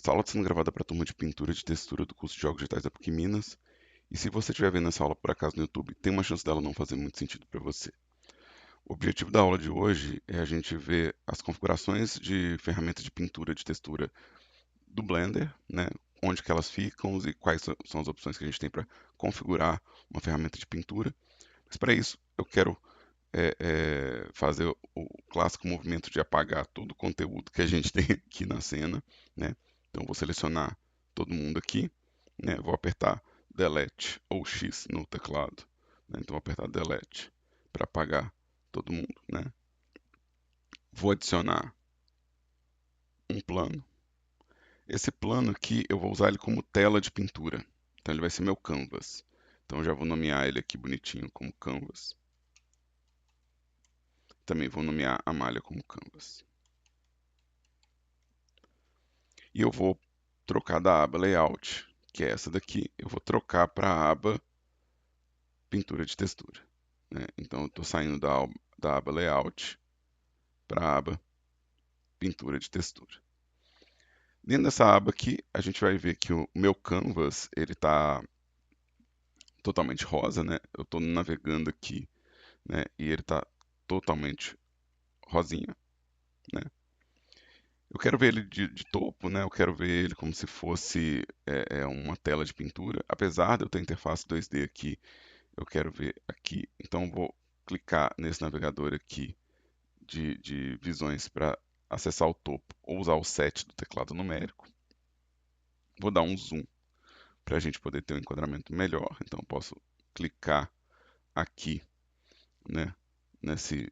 Essa aula está sendo gravada para a turma de pintura de textura do curso de Jogos Digitais da PUC Minas. E se você estiver vendo essa aula por acaso no YouTube, tem uma chance dela não fazer muito sentido para você. O objetivo da aula de hoje é a gente ver as configurações de ferramentas de pintura de textura do Blender, né? Onde que elas ficam e quais são as opções que a gente tem para configurar uma ferramenta de pintura. Mas para isso, eu quero fazer o clássico movimento de apagar todo o conteúdo que a gente tem aqui na cena, né? Então vou selecionar todo mundo aqui, né? Vou apertar Delete ou X no teclado, né? Então vou apertar Delete para apagar todo mundo, né? Vou adicionar um plano. Esse plano aqui eu vou usar ele como tela de pintura. Então ele vai ser meu canvas. Então eu já vou nomear ele aqui bonitinho como canvas. Também vou nomear a malha como canvas. E eu vou trocar da aba Layout, que é essa daqui, eu vou trocar para a aba Pintura de Textura, né? Então eu estou saindo da aba Layout para a aba Pintura de Textura. Dentro dessa aba aqui, a gente vai ver que o meu canvas ele está totalmente rosa, né? Eu estou navegando aqui, né? E ele está totalmente rosinha, né? Eu quero ver ele de topo, né? Eu quero ver ele como se fosse uma tela de pintura. Apesar de eu ter interface 2D aqui, eu quero ver aqui. Então eu vou clicar nesse navegador aqui de visões para acessar o topo ou usar o set do teclado numérico. Vou dar um zoom para a gente poder ter um enquadramento melhor. Então eu posso clicar aqui, né, nesse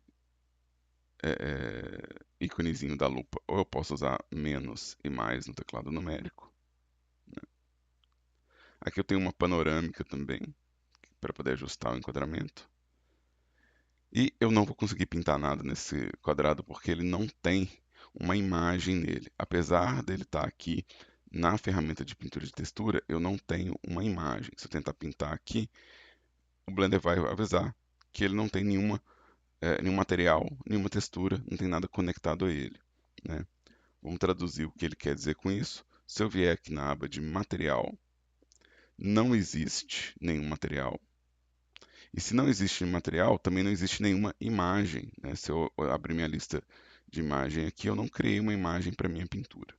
íconezinho da lupa, ou eu posso usar menos e mais no teclado numérico. Aqui eu tenho uma panorâmica também, para poder ajustar o enquadramento. E eu não vou conseguir pintar nada nesse quadrado porque ele não tem uma imagem nele. Apesar dele estar aqui na ferramenta de pintura de textura, eu não tenho uma imagem. Se eu tentar pintar aqui, o Blender vai avisar que ele não tem nenhum material, nenhuma textura, não tem nada conectado a ele, né? Vamos traduzir o que ele quer dizer com isso. Se eu vier aqui na aba de material, não existe nenhum material. E se não existe material, também não existe nenhuma imagem, né? Se eu abrir minha lista de imagem aqui, eu não criei uma imagem para minha pintura.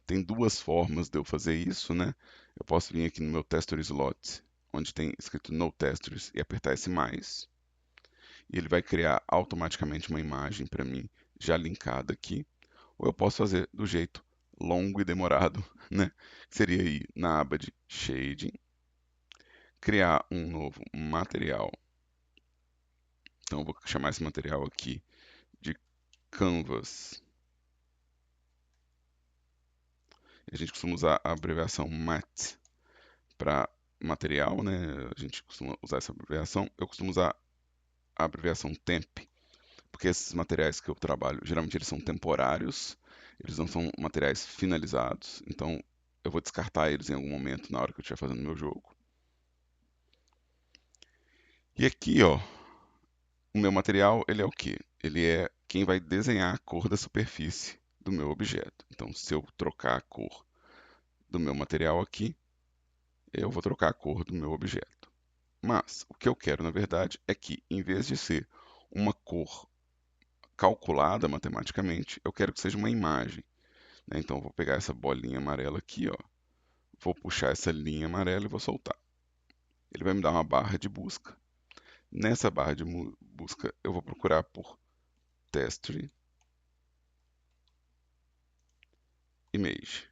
Tem duas formas de eu fazer isso, né? Eu posso vir aqui no meu Texture Slot, onde tem escrito No Textures, e apertar esse mais. E ele vai criar automaticamente uma imagem para mim, já linkada aqui. Ou eu posso fazer do jeito longo e demorado, né? Que seria ir na aba de Shading, criar um novo material. Então eu vou chamar esse material aqui de Canvas. A gente costuma usar a abreviação MAT para material, né? A gente costuma usar essa abreviação. Eu costumo usar a abreviação TEMP, porque esses materiais que eu trabalho, geralmente eles são temporários, eles não são materiais finalizados, então eu vou descartar eles em algum momento na hora que eu estiver fazendo meu jogo. E aqui, ó, o meu material, ele é o quê? Ele é quem vai desenhar a cor da superfície do meu objeto. Então, se eu trocar a cor do meu material aqui, eu vou trocar a cor do meu objeto. Mas o que eu quero, na verdade, é que, em vez de ser uma cor calculada matematicamente, eu quero que seja uma imagem, né? Então, eu vou pegar essa bolinha amarela aqui, ó, vou puxar essa linha amarela e vou soltar. Ele vai me dar uma barra de busca. Nessa barra de busca, eu vou procurar por Texture Image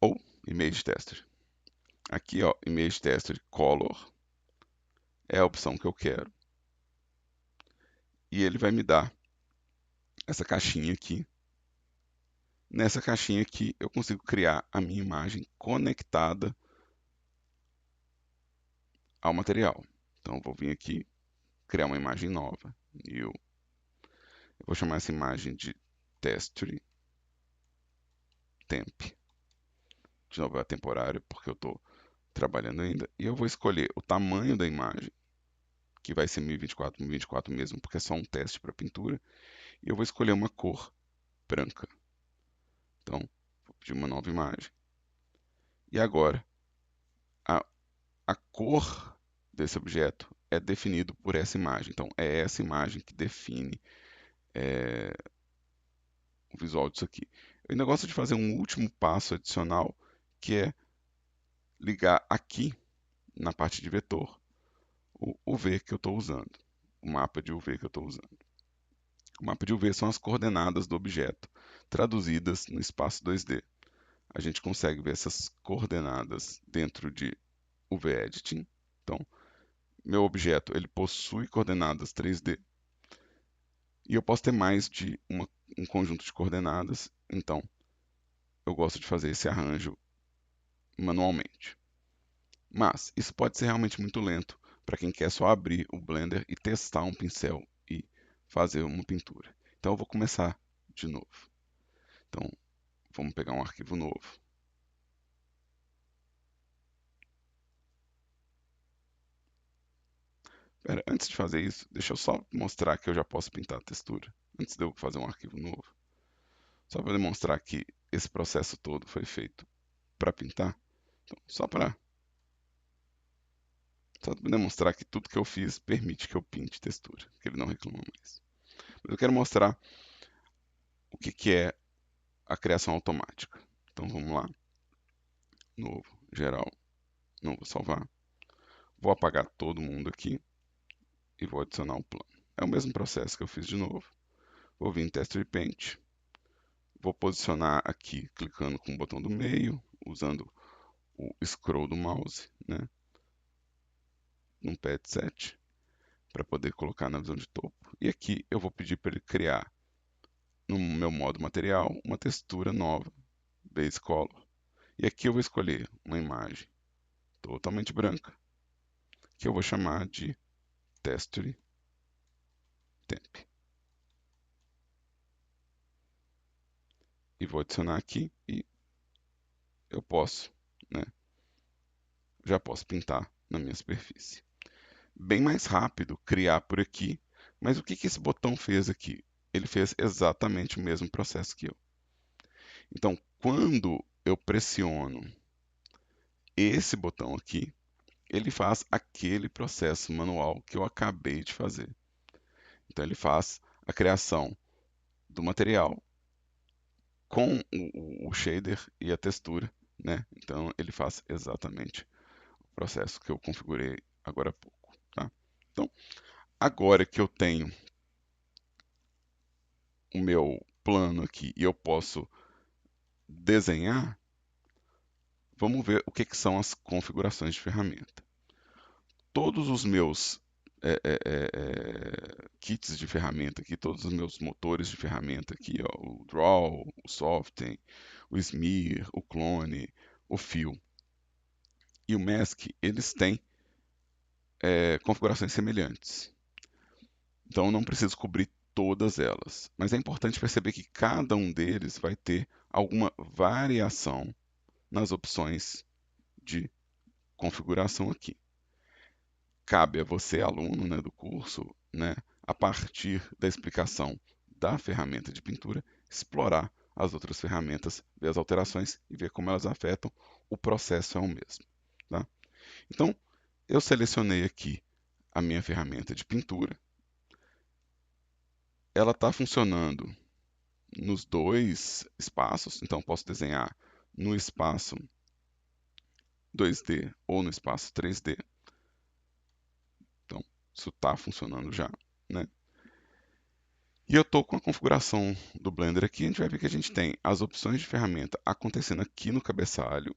ou Image Tester. Aqui, ó, Image Tester Color é a opção que eu quero. E ele vai me dar essa caixinha aqui. Nessa caixinha aqui, eu consigo criar a minha imagem conectada ao material. Então, eu vou vir aqui, criar uma imagem nova. Eu vou chamar essa imagem de Texture Temp. De novo, é temporário, porque eu estou trabalhando ainda. E eu vou escolher o tamanho da imagem, que vai ser 1024 por 1024 mesmo, porque é só um teste para pintura. E eu vou escolher uma cor branca. Então, de uma nova imagem. E agora, a, a cor desse objeto é definido por essa imagem. Então, é essa imagem que define o visual disso aqui. Eu ainda gosto de fazer um último passo adicional, que é ligar aqui, na parte de vetor, o UV que eu estou usando, o mapa de UV que eu estou usando. O mapa de UV são as coordenadas do objeto, traduzidas no espaço 2D. A gente consegue ver essas coordenadas dentro de UV Editing. Então, meu objeto ele possui coordenadas 3D e eu posso ter mais de um conjunto de coordenadas. Então, eu gosto de fazer esse arranjo manualmente. Mas isso pode ser realmente muito lento para quem quer só abrir o Blender e testar um pincel e fazer uma pintura. Então eu vou começar de novo. Então vamos pegar um arquivo novo. Pera, antes de fazer isso, deixa eu só mostrar que eu já posso pintar a textura, antes de eu fazer um arquivo novo. Só para demonstrar que esse processo todo foi feito para pintar. Então, só para demonstrar que tudo que eu fiz permite que eu pinte textura, que ele não reclama mais. Mas eu quero mostrar o que é a criação automática. Então vamos lá, novo, geral, não vou salvar. Vou apagar todo mundo aqui e vou adicionar um plano. É o mesmo processo que eu fiz de novo. Vou vir em Texture Paint, vou posicionar aqui clicando com o botão do meio, usando o scroll do mouse, né, num pad set, para poder colocar na visão de topo. E aqui eu vou pedir para ele criar, no meu modo material, uma textura nova, Base Color. E aqui eu vou escolher uma imagem totalmente branca, que eu vou chamar de Texture Temp. E vou adicionar aqui e eu posso, né, já posso pintar na minha superfície. Bem mais rápido criar por aqui, mas o que esse botão fez aqui? Ele fez exatamente o mesmo processo que eu. Então, quando eu pressiono esse botão aqui, ele faz aquele processo manual que eu acabei de fazer. Então, ele faz a criação do material com o shader e a textura, né? Então, ele faz exatamente o processo que eu configurei agora há pouco, tá? Então, agora que eu tenho o meu plano aqui e eu posso desenhar, vamos ver o que são as configurações de ferramenta. Todos os meus kits de ferramenta aqui, todos os meus motores de ferramenta aqui, ó, o Draw, o Soften, o Smear, o Clone, o Fill e o Mask, eles têm configurações semelhantes. Então eu não preciso cobrir todas elas, mas é importante perceber que cada um deles vai ter alguma variação nas opções de configuração aqui. Cabe a você, aluno, né, do curso, né, a partir da explicação da ferramenta de pintura, explorar as outras ferramentas, ver as alterações e ver como elas afetam. O processo é o mesmo. Tá? Então, eu selecionei aqui a minha ferramenta de pintura. Ela está funcionando nos dois espaços, então posso desenhar no espaço 2D ou no espaço 3D. Então, isso está funcionando já, né? E eu estou com a configuração do Blender aqui, a gente vai ver que a gente tem as opções de ferramenta acontecendo aqui no cabeçalho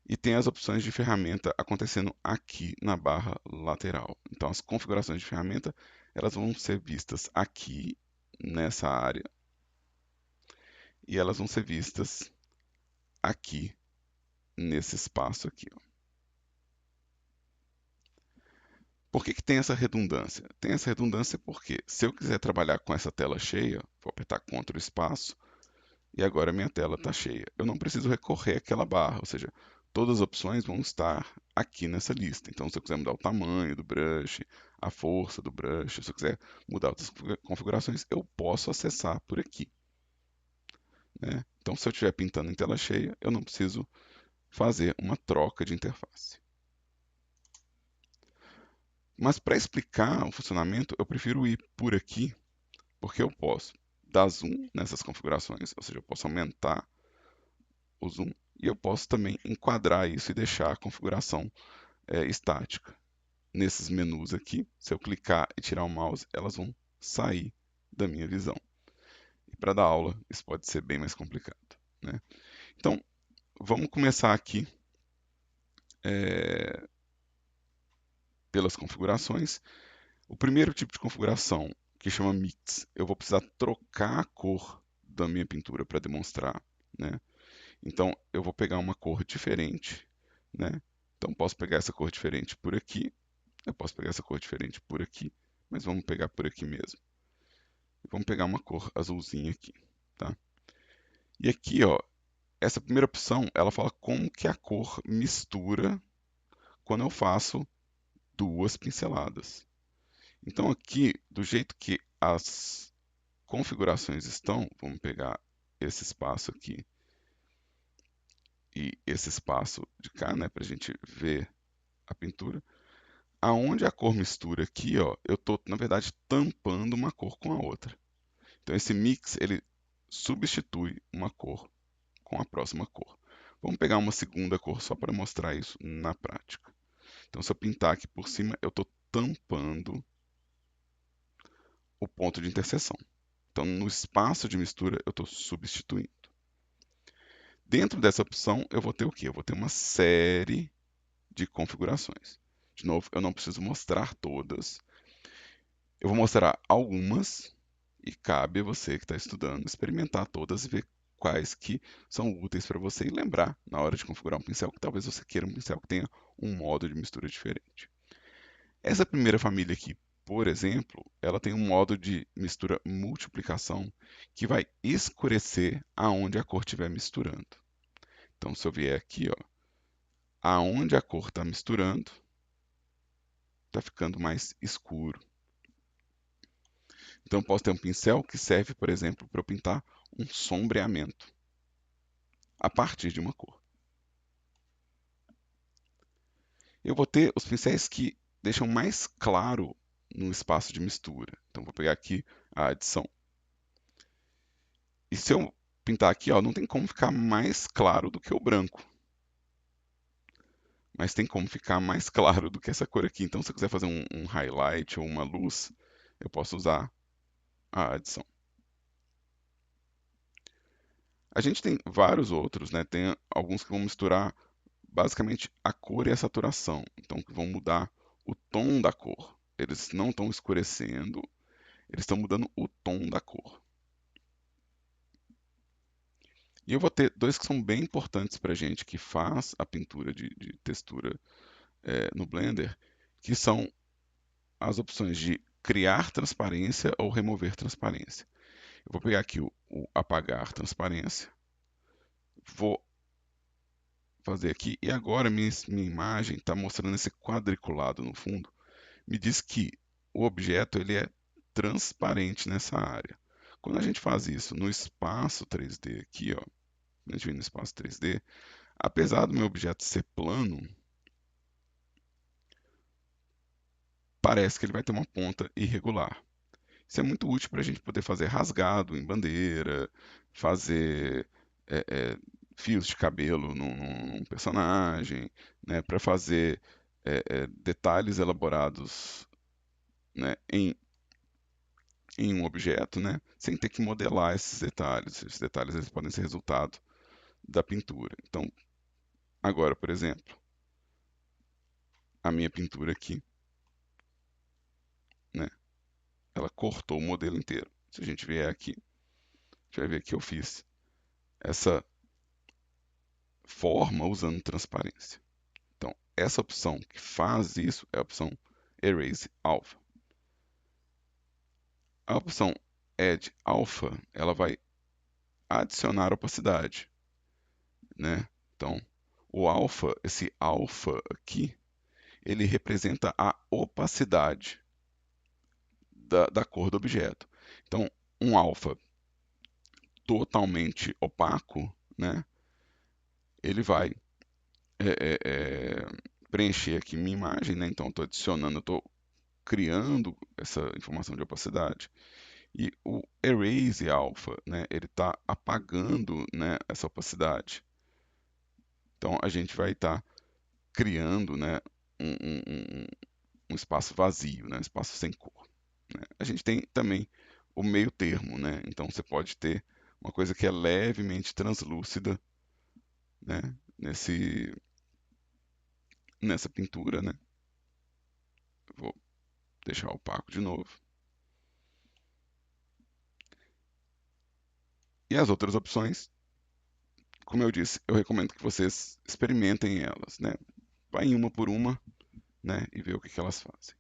e tem as opções de ferramenta acontecendo aqui na barra lateral. Então, as configurações de ferramenta, elas vão ser vistas aqui nessa área e elas vão ser vistas aqui nesse espaço aqui, ó. Por que tem essa redundância? Tem essa redundância porque se eu quiser trabalhar com essa tela cheia, vou apertar Ctrl Espaço e agora minha tela está cheia. Eu não preciso recorrer àquela barra, ou seja, todas as opções vão estar aqui nessa lista. Então, se eu quiser mudar o tamanho do brush, a força do brush, se eu quiser mudar outras configurações, eu posso acessar por aqui. né? Então, se eu estiver pintando em tela cheia, eu não preciso fazer uma troca de interface. Mas para explicar o funcionamento, eu prefiro ir por aqui, porque eu posso dar zoom nessas configurações, ou seja, eu posso aumentar o zoom e eu posso também enquadrar isso e deixar a configuração estática. Nesses menus aqui, se eu clicar e tirar o mouse, elas vão sair da minha visão. E para dar aula, isso pode ser bem mais complicado, né? Então, vamos começar aqui pelas configurações. O primeiro tipo de configuração, que chama Mix, eu vou precisar trocar a cor da minha pintura para demonstrar, né? Então, eu vou pegar uma cor diferente, né? Então, posso pegar essa cor diferente por aqui, eu posso pegar essa cor diferente por aqui, mas vamos pegar por aqui mesmo. Vamos pegar uma cor azulzinha aqui, tá? E aqui, ó, essa primeira opção, ela fala como que a cor mistura quando eu faço duas pinceladas. Então aqui, do jeito que as configurações estão, vamos pegar esse espaço aqui e esse espaço de cá, né, para a gente ver a pintura. Aonde a cor mistura aqui, ó, eu estou, na verdade, tampando uma cor com a outra. Então esse mix, ele substitui uma cor com a próxima cor. Vamos pegar uma segunda cor só para mostrar isso na prática. Então se eu pintar aqui por cima, eu estou tampando o ponto de interseção. Então no espaço de mistura, eu estou substituindo. Dentro dessa opção, eu vou ter o quê? Eu vou ter uma série de configurações. De novo, eu não preciso mostrar todas. Eu vou mostrar algumas e cabe a você que está estudando experimentar todas e ver quais que são úteis para você e lembrar na hora de configurar um pincel que talvez você queira um pincel que tenha um modo de mistura diferente. Essa primeira família aqui, por exemplo, ela tem um modo de mistura multiplicação que vai escurecer aonde a cor estiver misturando. Então, se eu vier aqui, ó, aonde a cor está misturando, está ficando mais escuro. Então, eu posso ter um pincel que serve, por exemplo, para eu pintar um sombreamento a partir de uma cor. Eu vou ter os pincéis que deixam mais claro no espaço de mistura. Então, vou pegar aqui a adição. E se eu pintar aqui, ó, não tem como ficar mais claro do que o branco. Mas tem como ficar mais claro do que essa cor aqui. Então, se eu quiser fazer um highlight ou uma luz, eu posso usar a adição. A gente tem vários outros, né? Tem alguns que vão misturar basicamente a cor e a saturação. Então, que vão mudar o tom da cor. Eles não estão escurecendo, eles estão mudando o tom da cor. E eu vou ter dois que são bem importantes para a gente que faz a pintura de textura no Blender, que são as opções de criar transparência ou remover transparência. Eu vou pegar aqui o apagar transparência, vou fazer aqui, e agora minha imagem está mostrando esse quadriculado no fundo. Me diz que o objeto ele é transparente nessa área. Quando a gente faz isso no espaço 3D aqui, ó, quando a gente vem no espaço 3D, apesar do meu objeto ser plano, parece que ele vai ter uma ponta irregular. Isso é muito útil para a gente poder fazer rasgado em bandeira, fazer é, é, fios de cabelo num personagem, né, para fazer detalhes elaborados, né, em um objeto, né, sem ter que modelar esses detalhes. Esses detalhes eles podem ser resultado da pintura. Então, agora, por exemplo, a minha pintura aqui, né, ela cortou o modelo inteiro. Se a gente vier aqui, a gente vai ver que eu fiz essa forma usando transparência. Então, essa opção que faz isso é a opção Erase Alpha. A opção Add Alpha, ela vai adicionar opacidade, né? Então, o alpha, esse alpha aqui, ele representa a opacidade da cor do objeto. Então, um alpha totalmente opaco, né, ele vai preencher aqui minha imagem, né, então estou adicionando, eu estou criando essa informação de opacidade. E o Erase Alpha, né, ele está apagando, né, essa opacidade. Então a gente vai estar criando, né, um, um- um- um espaço vazio, né, um espaço sem cor, né. A gente tem também o meio termo, né, então você pode ter uma coisa que é levemente translúcida, né, nessa pintura, né. Vou deixar opaco de novo. E as outras opções, como eu disse, eu recomendo que vocês experimentem elas, né. Vai em uma por uma, né, e vê o que elas fazem.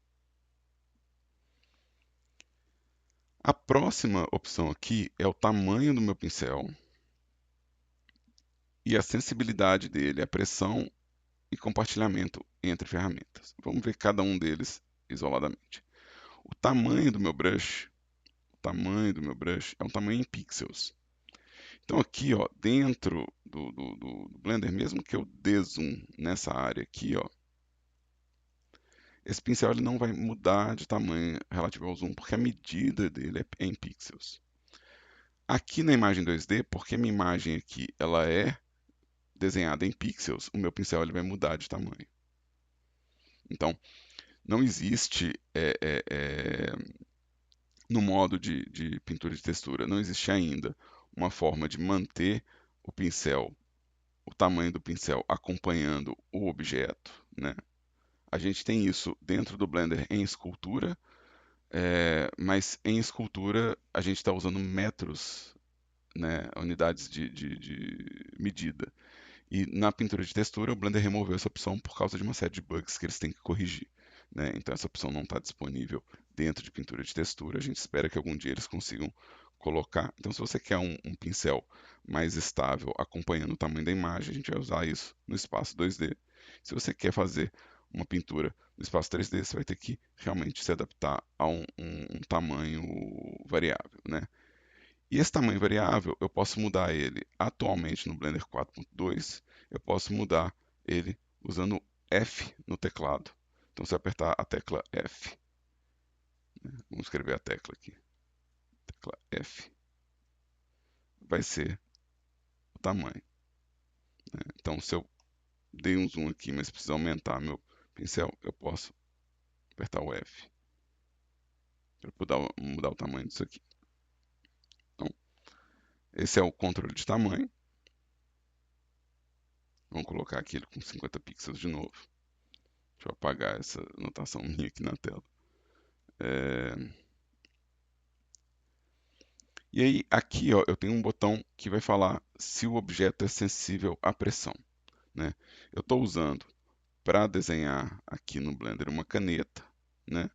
A próxima opção aqui é o tamanho do meu pincel e a sensibilidade dele, a pressão e compartilhamento entre ferramentas. Vamos ver cada um deles isoladamente. O tamanho do meu brush, é um tamanho em pixels. Então aqui, ó, dentro do Blender, mesmo que eu dê zoom nessa área aqui, ó, esse pincel ele não vai mudar de tamanho relativo ao zoom, porque a medida dele é em pixels. Aqui na imagem 2D, porque minha imagem aqui ela é desenhada em pixels, o meu pincel ele vai mudar de tamanho. Então, não existe no modo de pintura de textura, não existe ainda uma forma de manter o pincel, o tamanho do pincel acompanhando o objeto, né? A gente tem isso dentro do Blender em escultura, mas em escultura a gente está usando metros, né, unidades de medida. E na pintura de textura, o Blender removeu essa opção por causa de uma série de bugs que eles têm que corrigir, né? Então essa opção não está disponível dentro de pintura de textura. A gente espera que algum dia eles consigam colocar. Então se você quer um pincel mais estável acompanhando o tamanho da imagem, a gente vai usar isso no espaço 2D. Se você quer fazer uma pintura no espaço 3D, você vai ter que realmente se adaptar a um tamanho variável, né? E esse tamanho variável, eu posso mudar ele atualmente no Blender 4.2, eu posso mudar ele usando F no teclado. Então, se eu apertar a tecla F, né, vamos escrever a tecla aqui, tecla F, vai ser o tamanho, né? Então, se eu dei um zoom aqui, mas preciso aumentar meu pincel, eu posso apertar o F para mudar o tamanho disso aqui. Então, esse é o controle de tamanho. Vamos colocar aqui ele com 50 pixels de novo. Deixa eu apagar essa anotação minha aqui na tela. É... E aí, aqui, ó, eu tenho um botão que vai falar se o objeto é sensível à pressão, né? Eu estou usando para desenhar aqui no Blender uma caneta, né?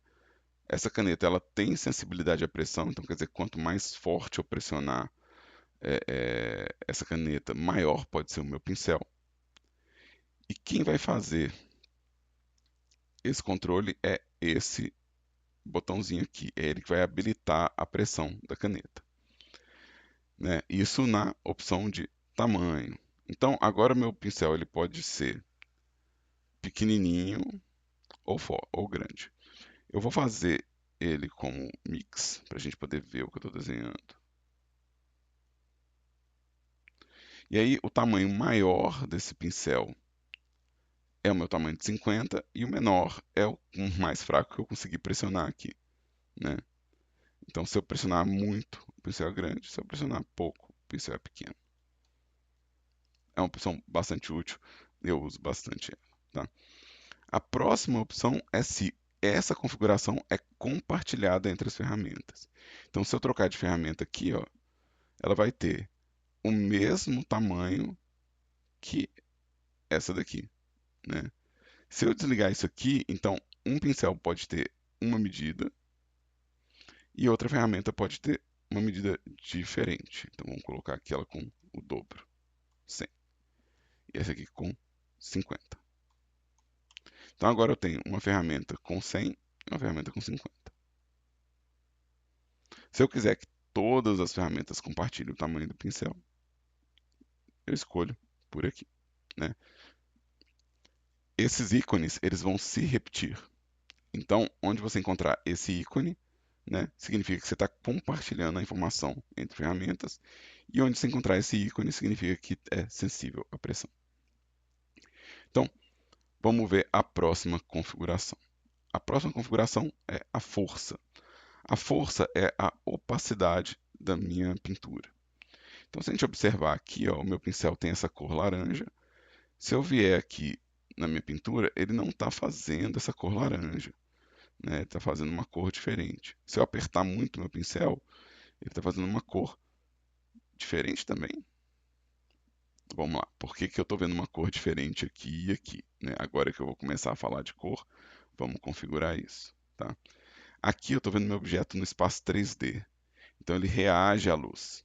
Essa caneta ela tem sensibilidade à pressão, então quer dizer, quanto mais forte eu pressionar essa caneta, maior pode ser o meu pincel. E quem vai fazer esse controle é esse botãozinho aqui, é ele que vai habilitar a pressão da caneta, né? Isso na opção de tamanho. Então, agora meu pincel ele pode ser pequenininho ou grande. Eu vou fazer ele como mix, para a gente poder ver o que eu estou desenhando. E aí, o tamanho maior desse pincel é o meu tamanho de 50 e o menor é o mais fraco que eu consegui pressionar aqui, né? Então, se eu pressionar muito, o pincel é grande. Se eu pressionar pouco, o pincel é pequeno. É uma opção bastante útil, eu uso bastante ela, tá? A próxima opção é se essa configuração é compartilhada entre as ferramentas. Então, se eu trocar de ferramenta aqui, ó, ela vai ter o mesmo tamanho que essa daqui, né? Se eu desligar isso aqui, então um pincel pode ter uma medida e outra ferramenta pode ter uma medida diferente. Então, vamos colocar aqui ela com o dobro, 100, e essa aqui com 50. Então, agora eu tenho uma ferramenta com 100 e uma ferramenta com 50. Se eu quiser todas as ferramentas compartilhem o tamanho do pincel, eu escolho por aqui, né? Esses ícones, eles vão se repetir. Então, onde você encontrar esse ícone, né, significa que você está compartilhando a informação entre ferramentas, e onde você encontrar esse ícone, significa que é sensível à pressão. Então, vamos ver a próxima configuração. A próxima configuração é a força. A força é a opacidade da minha pintura. Então, se a gente observar aqui, ó, o meu pincel tem essa cor laranja. Se eu vier aqui na minha pintura, ele não está fazendo essa cor laranja, né? Ele está fazendo uma cor diferente. Se eu apertar muito meu pincel, ele está fazendo uma cor diferente também. Vamos lá, por que que eu estou vendo uma cor diferente aqui e aqui, né? Agora que eu vou começar a falar de cor, vamos configurar isso, tá? Aqui eu estou vendo meu objeto no espaço 3D, então ele reage à luz.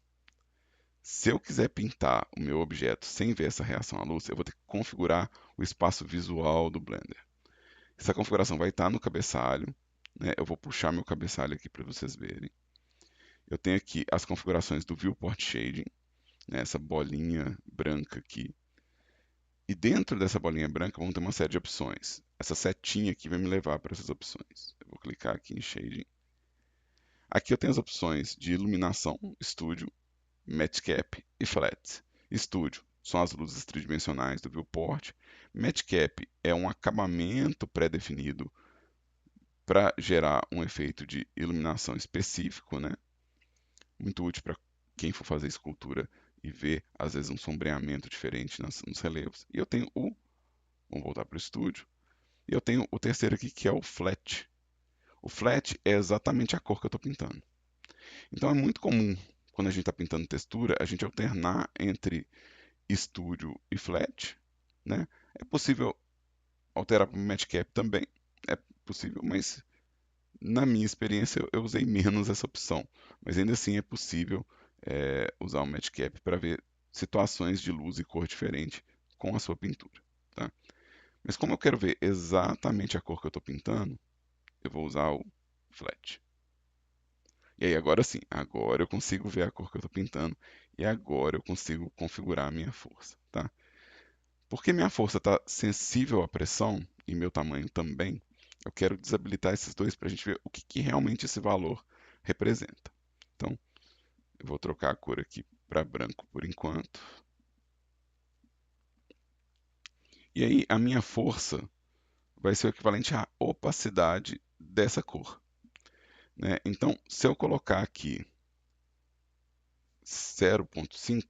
Se eu quiser pintar o meu objeto sem ver essa reação à luz, eu vou ter que configurar o espaço visual do Blender. Essa configuração vai estar no cabeçalho, né? Eu vou puxar meu cabeçalho aqui para vocês verem. Eu tenho aqui as configurações do Viewport Shading, né? Essa bolinha branca aqui. E dentro dessa bolinha branca vão ter uma série de opções. Essa setinha aqui vai me levar para essas opções. Eu vou clicar aqui em Shading. Aqui eu tenho as opções de iluminação, Studio, Matchcap e Flat. Studio são as luzes tridimensionais do viewport. Matchcap é um acabamento pré-definido para gerar um efeito de iluminação específico, né? Muito útil para quem for fazer escultura e ver, às vezes, um sombreamento diferente nos relevos. E eu tenho vamos voltar para o estúdio, e eu tenho o terceiro aqui, que é o Flat. O Flat é exatamente a cor que eu estou pintando. Então é muito comum, quando a gente está pintando textura, a gente alternar entre estúdio e flat, né? É possível alterar para o Matchcap também, é possível, mas na minha experiência eu usei menos essa opção. Mas ainda assim é possível usar o Matchcap para ver situações de luz e cor diferente com a sua pintura, tá? Mas como eu quero ver exatamente a cor que eu estou pintando, eu vou usar o Flat. E aí agora sim, agora eu consigo ver a cor que eu estou pintando e agora eu consigo configurar a minha força, tá? Porque minha força está sensível à pressão e meu tamanho também, eu quero desabilitar esses dois para a gente ver o que, que realmente esse valor representa. Então, eu vou trocar a cor aqui para branco por enquanto. E aí, a minha força vai ser o equivalente à opacidade dessa cor, né? Então, se eu colocar aqui 0,5,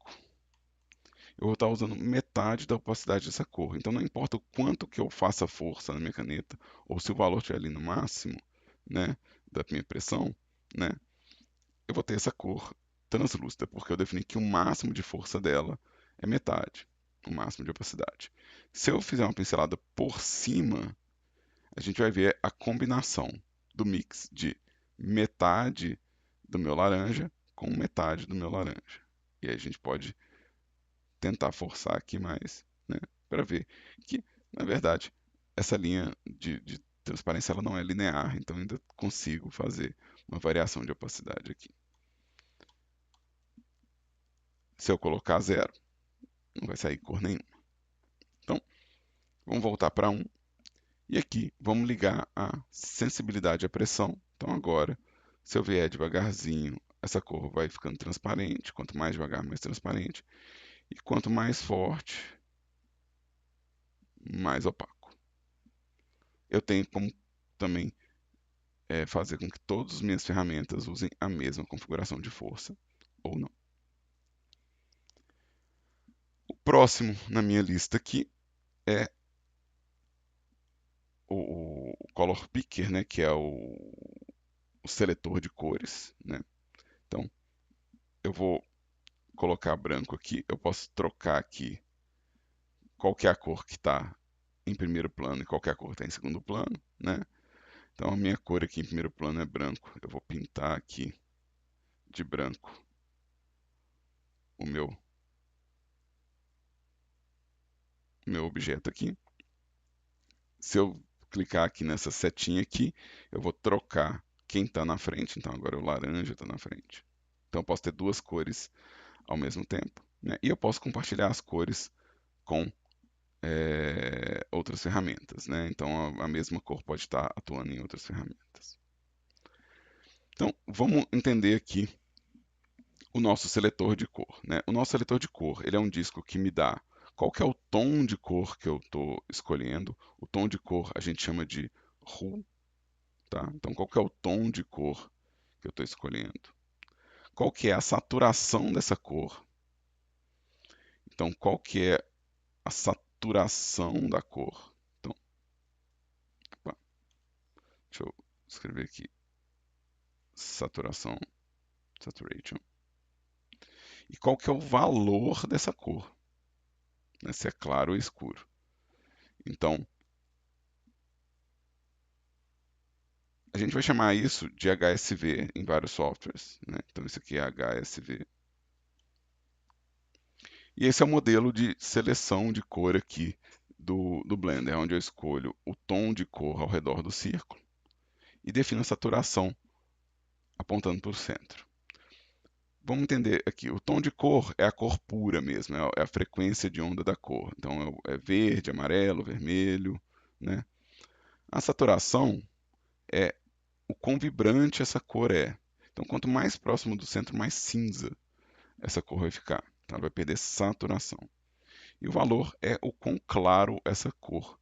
eu vou estar usando metade da opacidade dessa cor. Então, não importa o quanto que eu faça força na minha caneta, ou se o valor estiver ali no máximo, né, da minha pressão, né, eu vou ter essa cor translúcida, porque eu defini que o máximo de força dela é metade, o máximo de opacidade. Se eu fizer uma pincelada por cima, a gente vai ver a combinação do mix de metade do meu laranja com metade do meu laranja. E aí a gente pode tentar forçar aqui mais, né, para ver que, na verdade, essa linha de transparência ela não é linear, então ainda consigo fazer uma variação de opacidade aqui. Se eu colocar 0, não vai sair cor nenhuma. Então, vamos voltar para 1. E aqui, vamos ligar a sensibilidade à pressão. Então, agora, se eu vier devagarzinho, essa cor vai ficando transparente. Quanto mais devagar, mais transparente. E quanto mais forte, mais opaco. Eu tenho como também fazer com que todas as minhas ferramentas usem a mesma configuração de força ou não. O próximo na minha lista aqui é o Color Picker, né, que é o seletor de cores, né? Então, eu vou colocar branco aqui, eu posso trocar aqui qual que é a cor que está em primeiro plano e qual que é a cor que está em segundo plano, né? Então, a minha cor aqui em primeiro plano é branco, eu vou pintar aqui de branco o meu objeto aqui. Se eu clicar aqui nessa setinha aqui, eu vou trocar quem está na frente. Então agora o laranja está na frente. Então eu posso ter duas cores ao mesmo tempo, né? E eu posso compartilhar as cores com outras ferramentas, né? Então a mesma cor pode estar atuando em outras ferramentas. Então vamos entender aqui o nosso seletor de cor, né? O nosso seletor de cor, ele é um disco que me dá qual que é o tom de cor que eu estou escolhendo. O tom de cor a gente chama de hue, tá? Então qual que é o tom de cor que eu estou escolhendo? Qual que é a saturação dessa cor? Então qual que é a saturação da cor? Então, opa, deixa eu escrever aqui, saturação, saturation. E qual que é o valor dessa cor? Né? Se é claro ou escuro. Então, a gente vai chamar isso de HSV em vários softwares, né? Então, isso aqui é HSV. E esse é o modelo de seleção de cor aqui do Blender, onde eu escolho o tom de cor ao redor do círculo e defino a saturação apontando para o centro. Vamos entender aqui, o tom de cor é a cor pura mesmo, é a frequência de onda da cor. Então é verde, amarelo, vermelho, né? A saturação é o quão vibrante essa cor é. Então quanto mais próximo do centro, mais cinza essa cor vai ficar. Então ela vai perder saturação. E o valor é o quão claro essa cor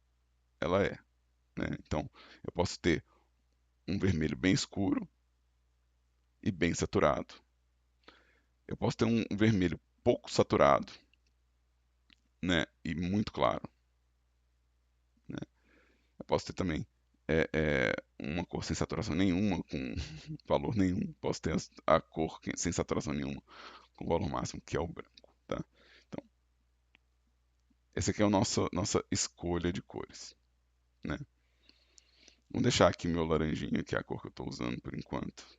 ela é, né? Então eu posso ter um vermelho bem escuro e bem saturado. Eu posso ter um vermelho pouco saturado, né, e muito claro, né? Eu posso ter também uma cor sem saturação nenhuma, com valor nenhum. Posso ter a cor sem saturação nenhuma, com valor máximo, que é o branco, tá? Então, essa aqui é a nossa escolha de cores, né? Vou deixar aqui meu laranjinha, que é a cor que eu estou usando por enquanto.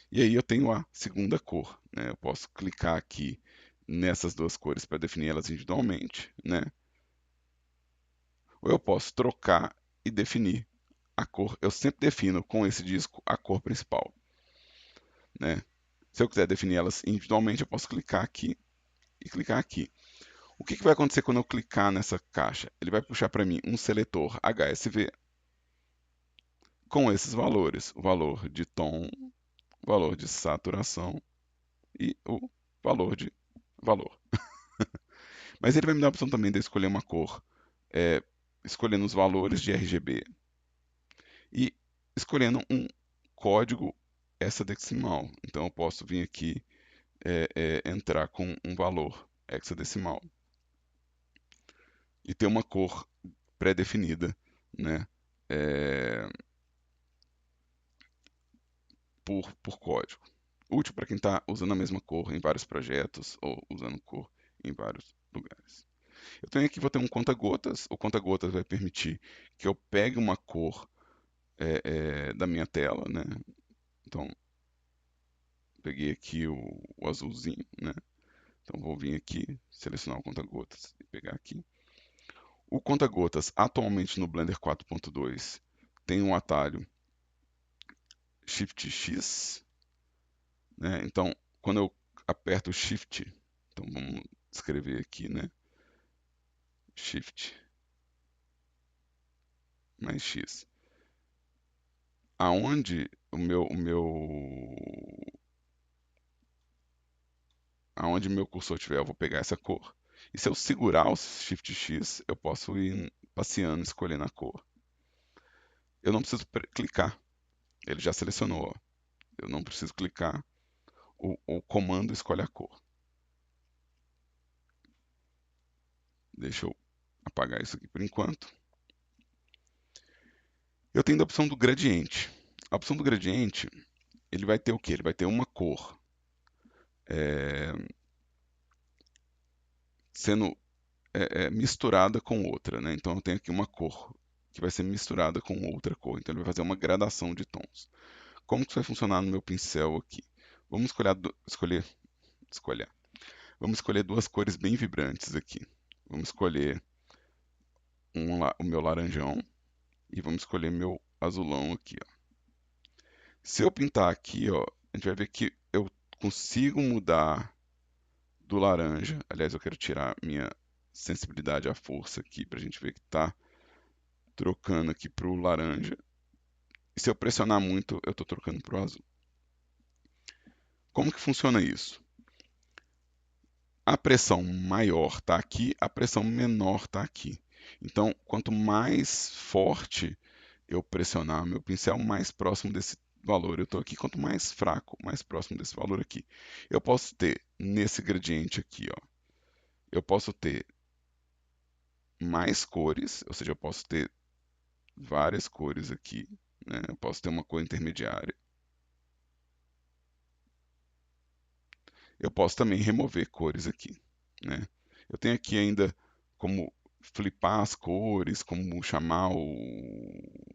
E aí eu tenho a segunda cor, né? Eu posso clicar aqui nessas duas cores para definir elas individualmente, né? Ou eu posso trocar e definir a cor. Eu sempre defino com esse disco a cor principal, né? Se eu quiser definir elas individualmente, eu posso clicar aqui e clicar aqui. O que vai acontecer quando eu clicar nessa caixa? Ele vai puxar para mim um seletor HSV com esses valores: o valor de tom, o valor de saturação e o valor de valor. Mas ele vai me dar a opção também de eu escolher uma cor, escolhendo os valores de RGB e escolhendo um código hexadecimal. Então eu posso vir aqui entrar com um valor hexadecimal e ter uma cor pré-definida, né, é, por código. Útil para quem está usando a mesma cor em vários projetos ou usando cor em vários lugares. Eu tenho aqui, vou ter um conta-gotas. O conta-gotas vai permitir que eu pegue uma cor da minha tela, né? Então, peguei aqui o azulzinho, né? Então, vou vir aqui, selecionar o conta-gotas e pegar aqui. O conta-gotas, atualmente no Blender 4.2, tem um atalho Shift X, né? Então, quando eu aperto Shift, então vamos escrever aqui, né? Shift mais X. Aonde aonde meu cursor estiver, eu vou pegar essa cor. E se eu segurar o Shift X, eu posso ir passeando, escolhendo a cor. Eu não preciso clicar, ele já selecionou. Ó. Eu não preciso clicar, o comando escolhe a cor. Deixa eu apagar isso aqui por enquanto. Eu tenho a opção do gradiente. A opção do gradiente, ele vai ter o quê? Ele vai ter uma cor sendo misturada com outra, né? Então eu tenho aqui uma cor que vai ser misturada com outra cor. Então ele vai fazer uma gradação de tons. Como que isso vai funcionar no meu pincel aqui? Vamos escolher. Vamos escolher duas cores bem vibrantes aqui. Vamos escolher o meu laranjão e vamos escolher meu azulão aqui, ó. Se eu pintar aqui, ó, a gente vai ver que eu consigo mudar do laranja. Aliás, eu quero tirar minha sensibilidade à força aqui para a gente ver que está trocando aqui para o laranja. E se eu pressionar muito, eu estou trocando para o azul. Como que funciona isso? A pressão maior está aqui, a pressão menor está aqui. Então, quanto mais forte eu pressionar meu pincel, mais próximo desse valor eu estou aqui. Quanto mais fraco, mais próximo desse valor aqui. Eu posso ter nesse gradiente aqui, ó, eu posso ter mais cores, ou seja, eu posso ter várias cores aqui, né? Eu posso ter uma cor intermediária. Eu posso também remover cores aqui, né? Eu tenho aqui ainda como flipar as cores, como chamar o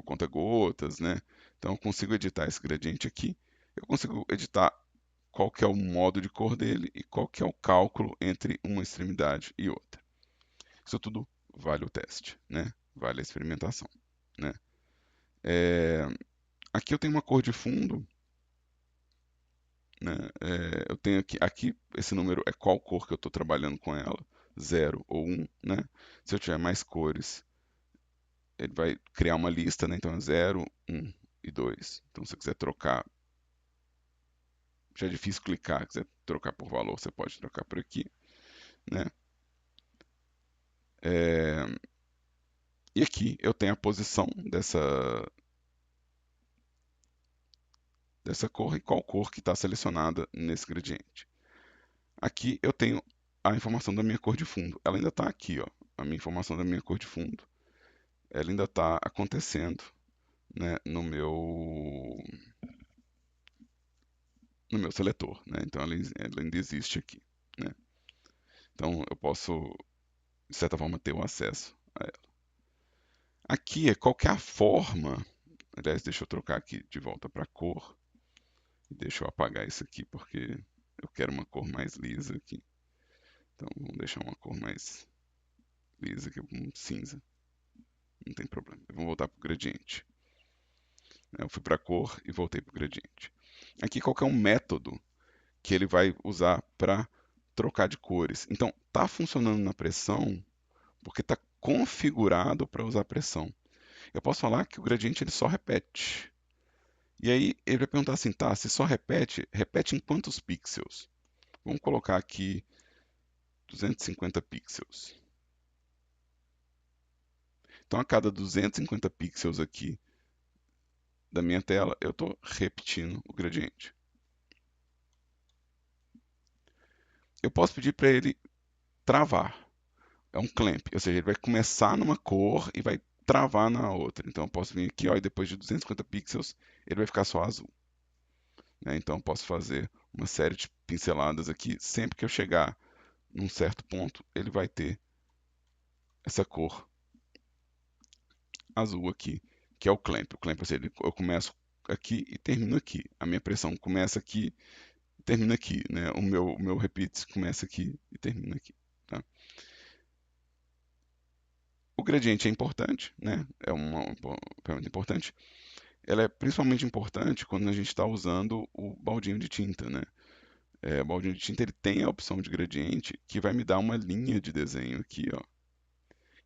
conta-gotas, né? Então eu consigo editar esse gradiente aqui. Eu consigo editar qual que é o modo de cor dele e qual que é o cálculo entre uma extremidade e outra. Isso tudo vale o teste, né? Vale a experimentação, né? É, aqui eu tenho uma cor de fundo, né? Eu tenho aqui esse número é qual cor que eu estou trabalhando com ela, 0 ou 1, né? Se eu tiver mais cores, ele vai criar uma lista, né? Então é 0, 1 e 2. Então se você quiser trocar, já é difícil clicar, quiser trocar por valor, você pode trocar por aqui, né? É, e aqui eu tenho a posição dessa cor e qual cor que está selecionada nesse gradiente. Aqui eu tenho a informação da minha cor de fundo. Ela ainda está aqui, ó, a minha informação da minha cor de fundo. Ela ainda está acontecendo, né, no meu seletor, né? Então ela ainda existe aqui, né? Então eu posso, de certa forma, ter o acesso a ela. Aqui é qual que é a forma. Aliás, deixa eu trocar aqui de volta para a cor. E deixa eu apagar isso aqui porque eu quero uma cor mais lisa aqui. Então vamos deixar uma cor mais lisa aqui, um cinza. Não tem problema. Vamos voltar para o gradiente. Eu fui para a cor e voltei para o gradiente. Aqui qual que é um método que ele vai usar para trocar de cores. Então, está funcionando na pressão porque está configurado para usar pressão. Eu posso falar que o gradiente ele só repete. E aí ele vai perguntar assim, tá, se só repete, repete em quantos pixels? Vamos colocar aqui 250 pixels. Então, a cada 250 pixels aqui da minha tela, eu estou repetindo o gradiente. Eu posso pedir para ele travar. É um clamp, ou seja, ele vai começar numa cor e vai travar na outra. Então eu posso vir aqui, ó, e depois de 250 pixels, ele vai ficar só azul, né? Então eu posso fazer uma série de pinceladas aqui. Sempre que eu chegar num certo ponto, ele vai ter essa cor azul aqui, que é o clamp. O clamp, ou seja, eu começo aqui e termino aqui. A minha pressão começa aqui e termina aqui, né? O meu repeat começa aqui e termina aqui, tá? O gradiente é importante, né? É uma ferramenta importante. Ela é principalmente importante quando a gente está usando o baldinho de tinta, né? O baldinho de tinta ele tem a opção de gradiente que vai me dar uma linha de desenho aqui, ó,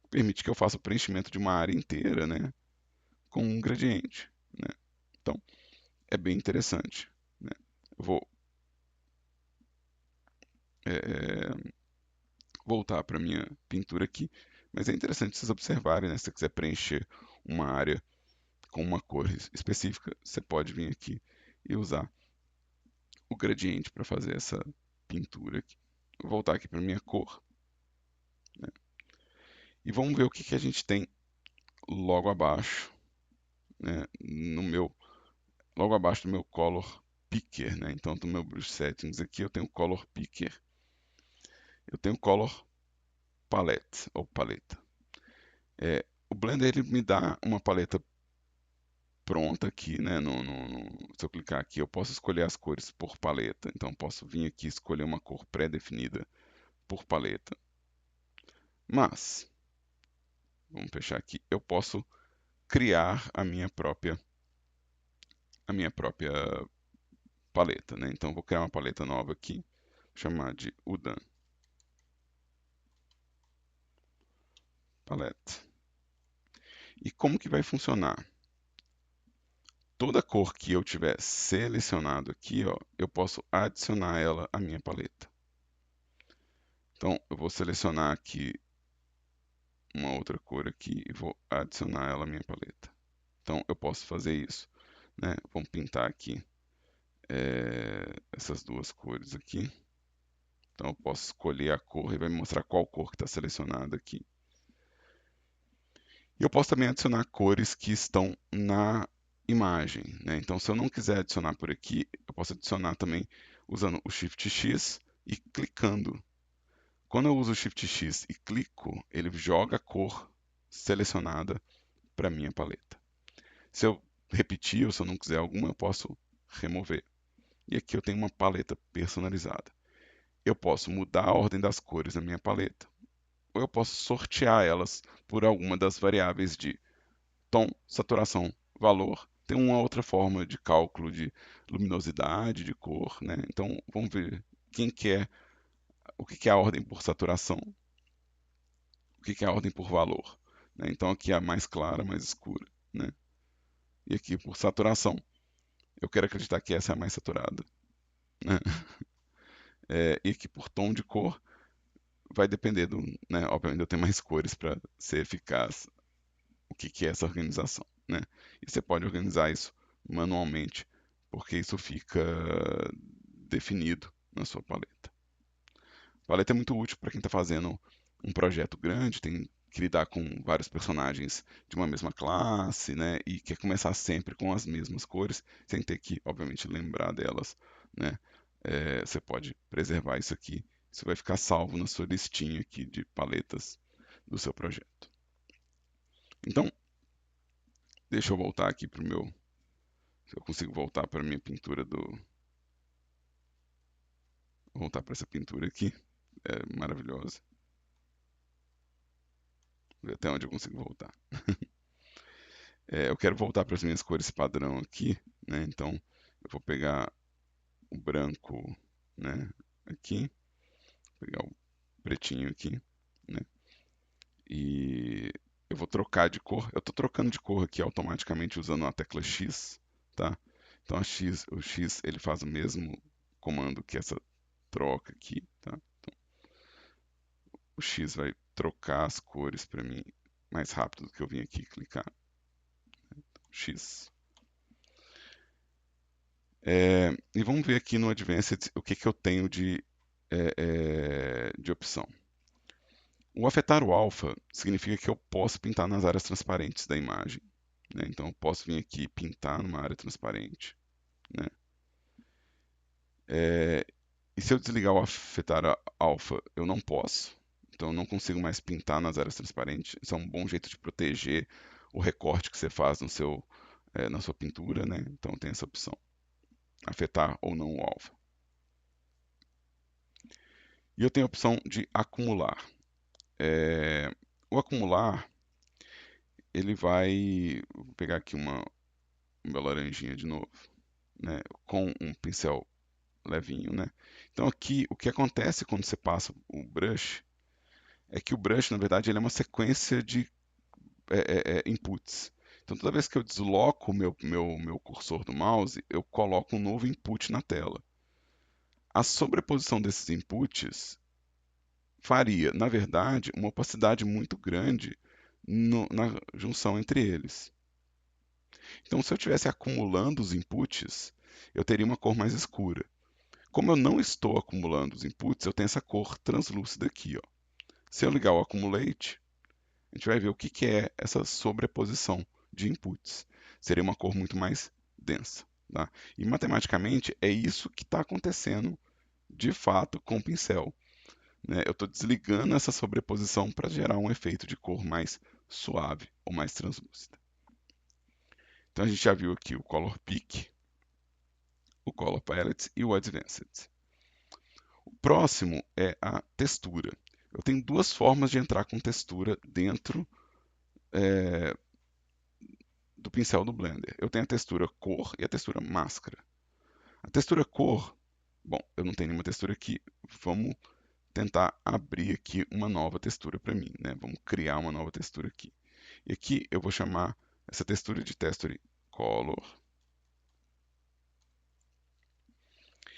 que permite que eu faça o preenchimento de uma área inteira, né, com um gradiente, né? Então, é bem interessante, né? Eu vou é, voltar para minha pintura aqui, mas é interessante vocês observarem, né? Se você quiser preencher uma área com uma cor específica, você pode vir aqui e usar o gradiente para fazer essa pintura aqui. Vou voltar aqui para minha cor, né? E vamos ver o que, que a gente tem logo abaixo, né? Logo abaixo do meu Color Picker, né? Então, do meu Brush Settings aqui, eu tenho Color Picker, eu tenho Color Palette, ou paleta. O Blender ele me dá uma paleta pronta aqui, né? Se eu clicar aqui, eu posso escolher as cores por paleta. Então, posso vir aqui e escolher uma cor pré-definida por paleta. Mas, vamos fechar aqui, eu posso criar a minha própria a minha própria paleta, né? Então, eu vou criar uma paleta nova aqui, vou chamar de Udan Palette. E como que vai funcionar? Toda cor que eu tiver selecionado aqui, ó, eu posso adicionar ela à minha paleta. Então, eu vou selecionar aqui uma outra cor aqui e vou adicionar ela à minha paleta. Então, eu posso fazer isso, né? Vamos pintar aqui essas duas cores aqui. Então, eu posso escolher a cor e vai me mostrar qual cor que está selecionada aqui. E eu posso também adicionar cores que estão na imagem, né? Então, se eu não quiser adicionar por aqui, eu posso adicionar também usando o Shift X e clicando. Quando eu uso o Shift X e clico, ele joga a cor selecionada para a minha paleta. Se eu repetir ou se eu não quiser alguma, eu posso remover. E aqui eu tenho uma paleta personalizada. Eu posso mudar a ordem das cores na minha paleta, ou eu posso sortear elas por alguma das variáveis de tom, saturação, valor. Tem uma outra forma de cálculo de luminosidade, de cor, né? Então vamos ver quem que é, o que que é a ordem por saturação, o que que é a ordem por valor, né? Então aqui é a mais clara, mais escura, né? E aqui por saturação. Eu quero acreditar que essa é a mais saturada, né? E aqui por tom de cor vai depender do, né? Obviamente eu tenho mais cores para ser eficaz. O que que é essa organização, né? E você pode organizar isso manualmente, porque isso fica definido na sua paleta. A paleta é muito útil para quem está fazendo um projeto grande, tem que lidar com vários personagens de uma mesma classe, né? E quer começar sempre com as mesmas cores, sem ter que, obviamente, lembrar delas, né? Você pode preservar isso aqui, isso vai ficar salvo na sua listinha aqui de paletas do seu projeto. Então, deixa eu voltar aqui para o meu. Se eu consigo voltar para a minha pintura do. Vou voltar para essa pintura aqui, é maravilhosa. Vou ver até onde eu consigo voltar. Eu quero voltar para as minhas cores padrão aqui, né? Então eu vou pegar o branco, né? Aqui, pegar o pretinho aqui, né? E eu vou trocar de cor. Eu estou trocando de cor aqui automaticamente usando a tecla X, tá? Então o X ele faz o mesmo comando que essa troca aqui, tá? Então, o X vai trocar as cores para mim mais rápido do que eu vim aqui clicar. X. E vamos ver aqui no Advanced o que, que eu tenho de opção. O afetar o alfa significa que eu posso pintar nas áreas transparentes da imagem, né? Então eu posso vir aqui e pintar numa área transparente, né? E se eu desligar o afetar alfa, eu não posso. Então eu não consigo mais pintar nas áreas transparentes. Isso é um bom jeito de proteger o recorte que você faz na sua pintura, né? Então tem essa opção, afetar ou não o alfa. E eu tenho a opção de acumular. O acumular, ele vai. Vou pegar aqui uma laranjinha de novo, né? Com um pincel levinho, né? Então aqui, o que acontece quando você passa o brush é que o brush, na verdade, ele é uma sequência de inputs. Então toda vez que eu desloco o meu cursor do mouse, eu coloco um novo input na tela. A sobreposição desses inputs faria, na verdade, uma opacidade muito grande na junção entre eles. Então, se eu estivesse acumulando os inputs, eu teria uma cor mais escura. Como eu não estou acumulando os inputs, eu tenho essa cor translúcida aqui. Ó. Se eu ligar o Accumulate, a gente vai ver o que, que é essa sobreposição de inputs. Seria uma cor muito mais densa. Tá? E matematicamente é isso que está acontecendo de fato com o pincel. Né? Eu estou desligando essa sobreposição para gerar um efeito de cor mais suave ou mais translúcida. Então a gente já viu aqui o Color Pick, o Color Palette e o Advanced. O próximo é a textura. Eu tenho duas formas de entrar com textura dentro do pincel do Blender. Eu tenho a textura cor e a textura máscara. A textura cor, bom, eu não tenho nenhuma textura aqui. Vamos tentar abrir aqui uma nova textura para mim, né? Vamos criar uma nova textura aqui. E aqui eu vou chamar essa textura de texture color.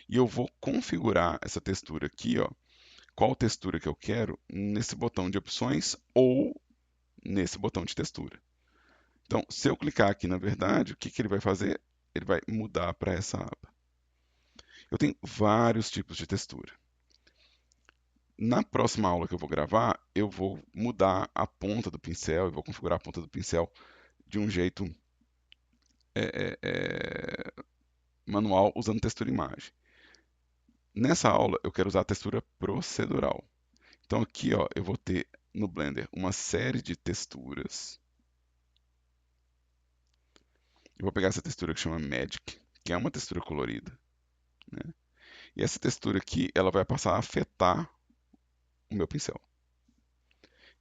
E eu vou configurar essa textura aqui, ó, qual textura que eu quero nesse botão de opções ou nesse botão de textura. Então, se eu clicar aqui, na verdade, o que que ele vai fazer? Ele vai mudar para essa aba. Eu tenho vários tipos de textura. Na próxima aula que eu vou gravar, eu vou mudar a ponta do pincel, eu vou configurar a ponta do pincel de um jeito manual usando textura imagem. Nessa aula, eu quero usar a textura procedural. Então aqui, ó, eu vou ter no Blender uma série de texturas. Eu vou pegar essa textura que chama Magic, que é uma textura colorida, né? E essa textura aqui, ela vai passar a afetar o meu pincel.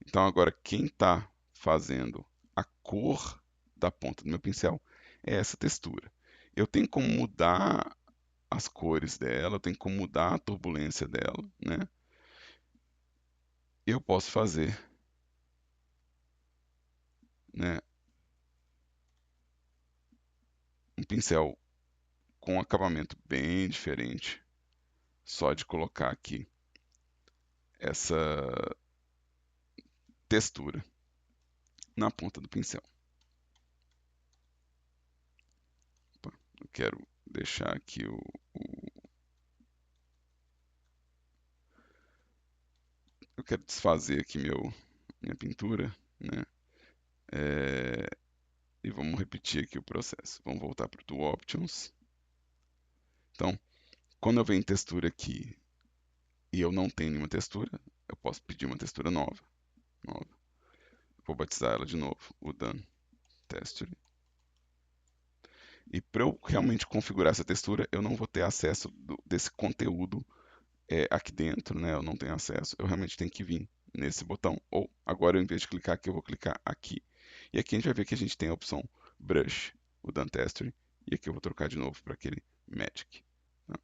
Então agora quem está fazendo a cor da ponta do meu pincel é essa textura. Eu tenho como mudar as cores dela, eu tenho como mudar a turbulência dela, né? Eu posso fazer, né, um pincel com um acabamento bem diferente, só de colocar aqui essa textura na ponta do pincel. Opa, eu quero deixar aqui eu quero desfazer aqui minha pintura, né? É, e vamos repetir aqui o processo. Vamos voltar para o Tool Options. Então, quando eu venho em textura aqui e eu não tenho nenhuma textura, eu posso pedir uma textura nova. Vou batizar ela de novo, o Done Texture. E para eu realmente configurar essa textura, eu não vou ter acesso desse conteúdo aqui dentro, né? Eu não tenho acesso, eu realmente tenho que vir nesse botão. Ou agora, em vez de clicar aqui, eu vou clicar aqui. E aqui a gente vai ver que a gente tem a opção Brush, o Done Texture. E aqui eu vou trocar de novo para aquele Magic. Tá?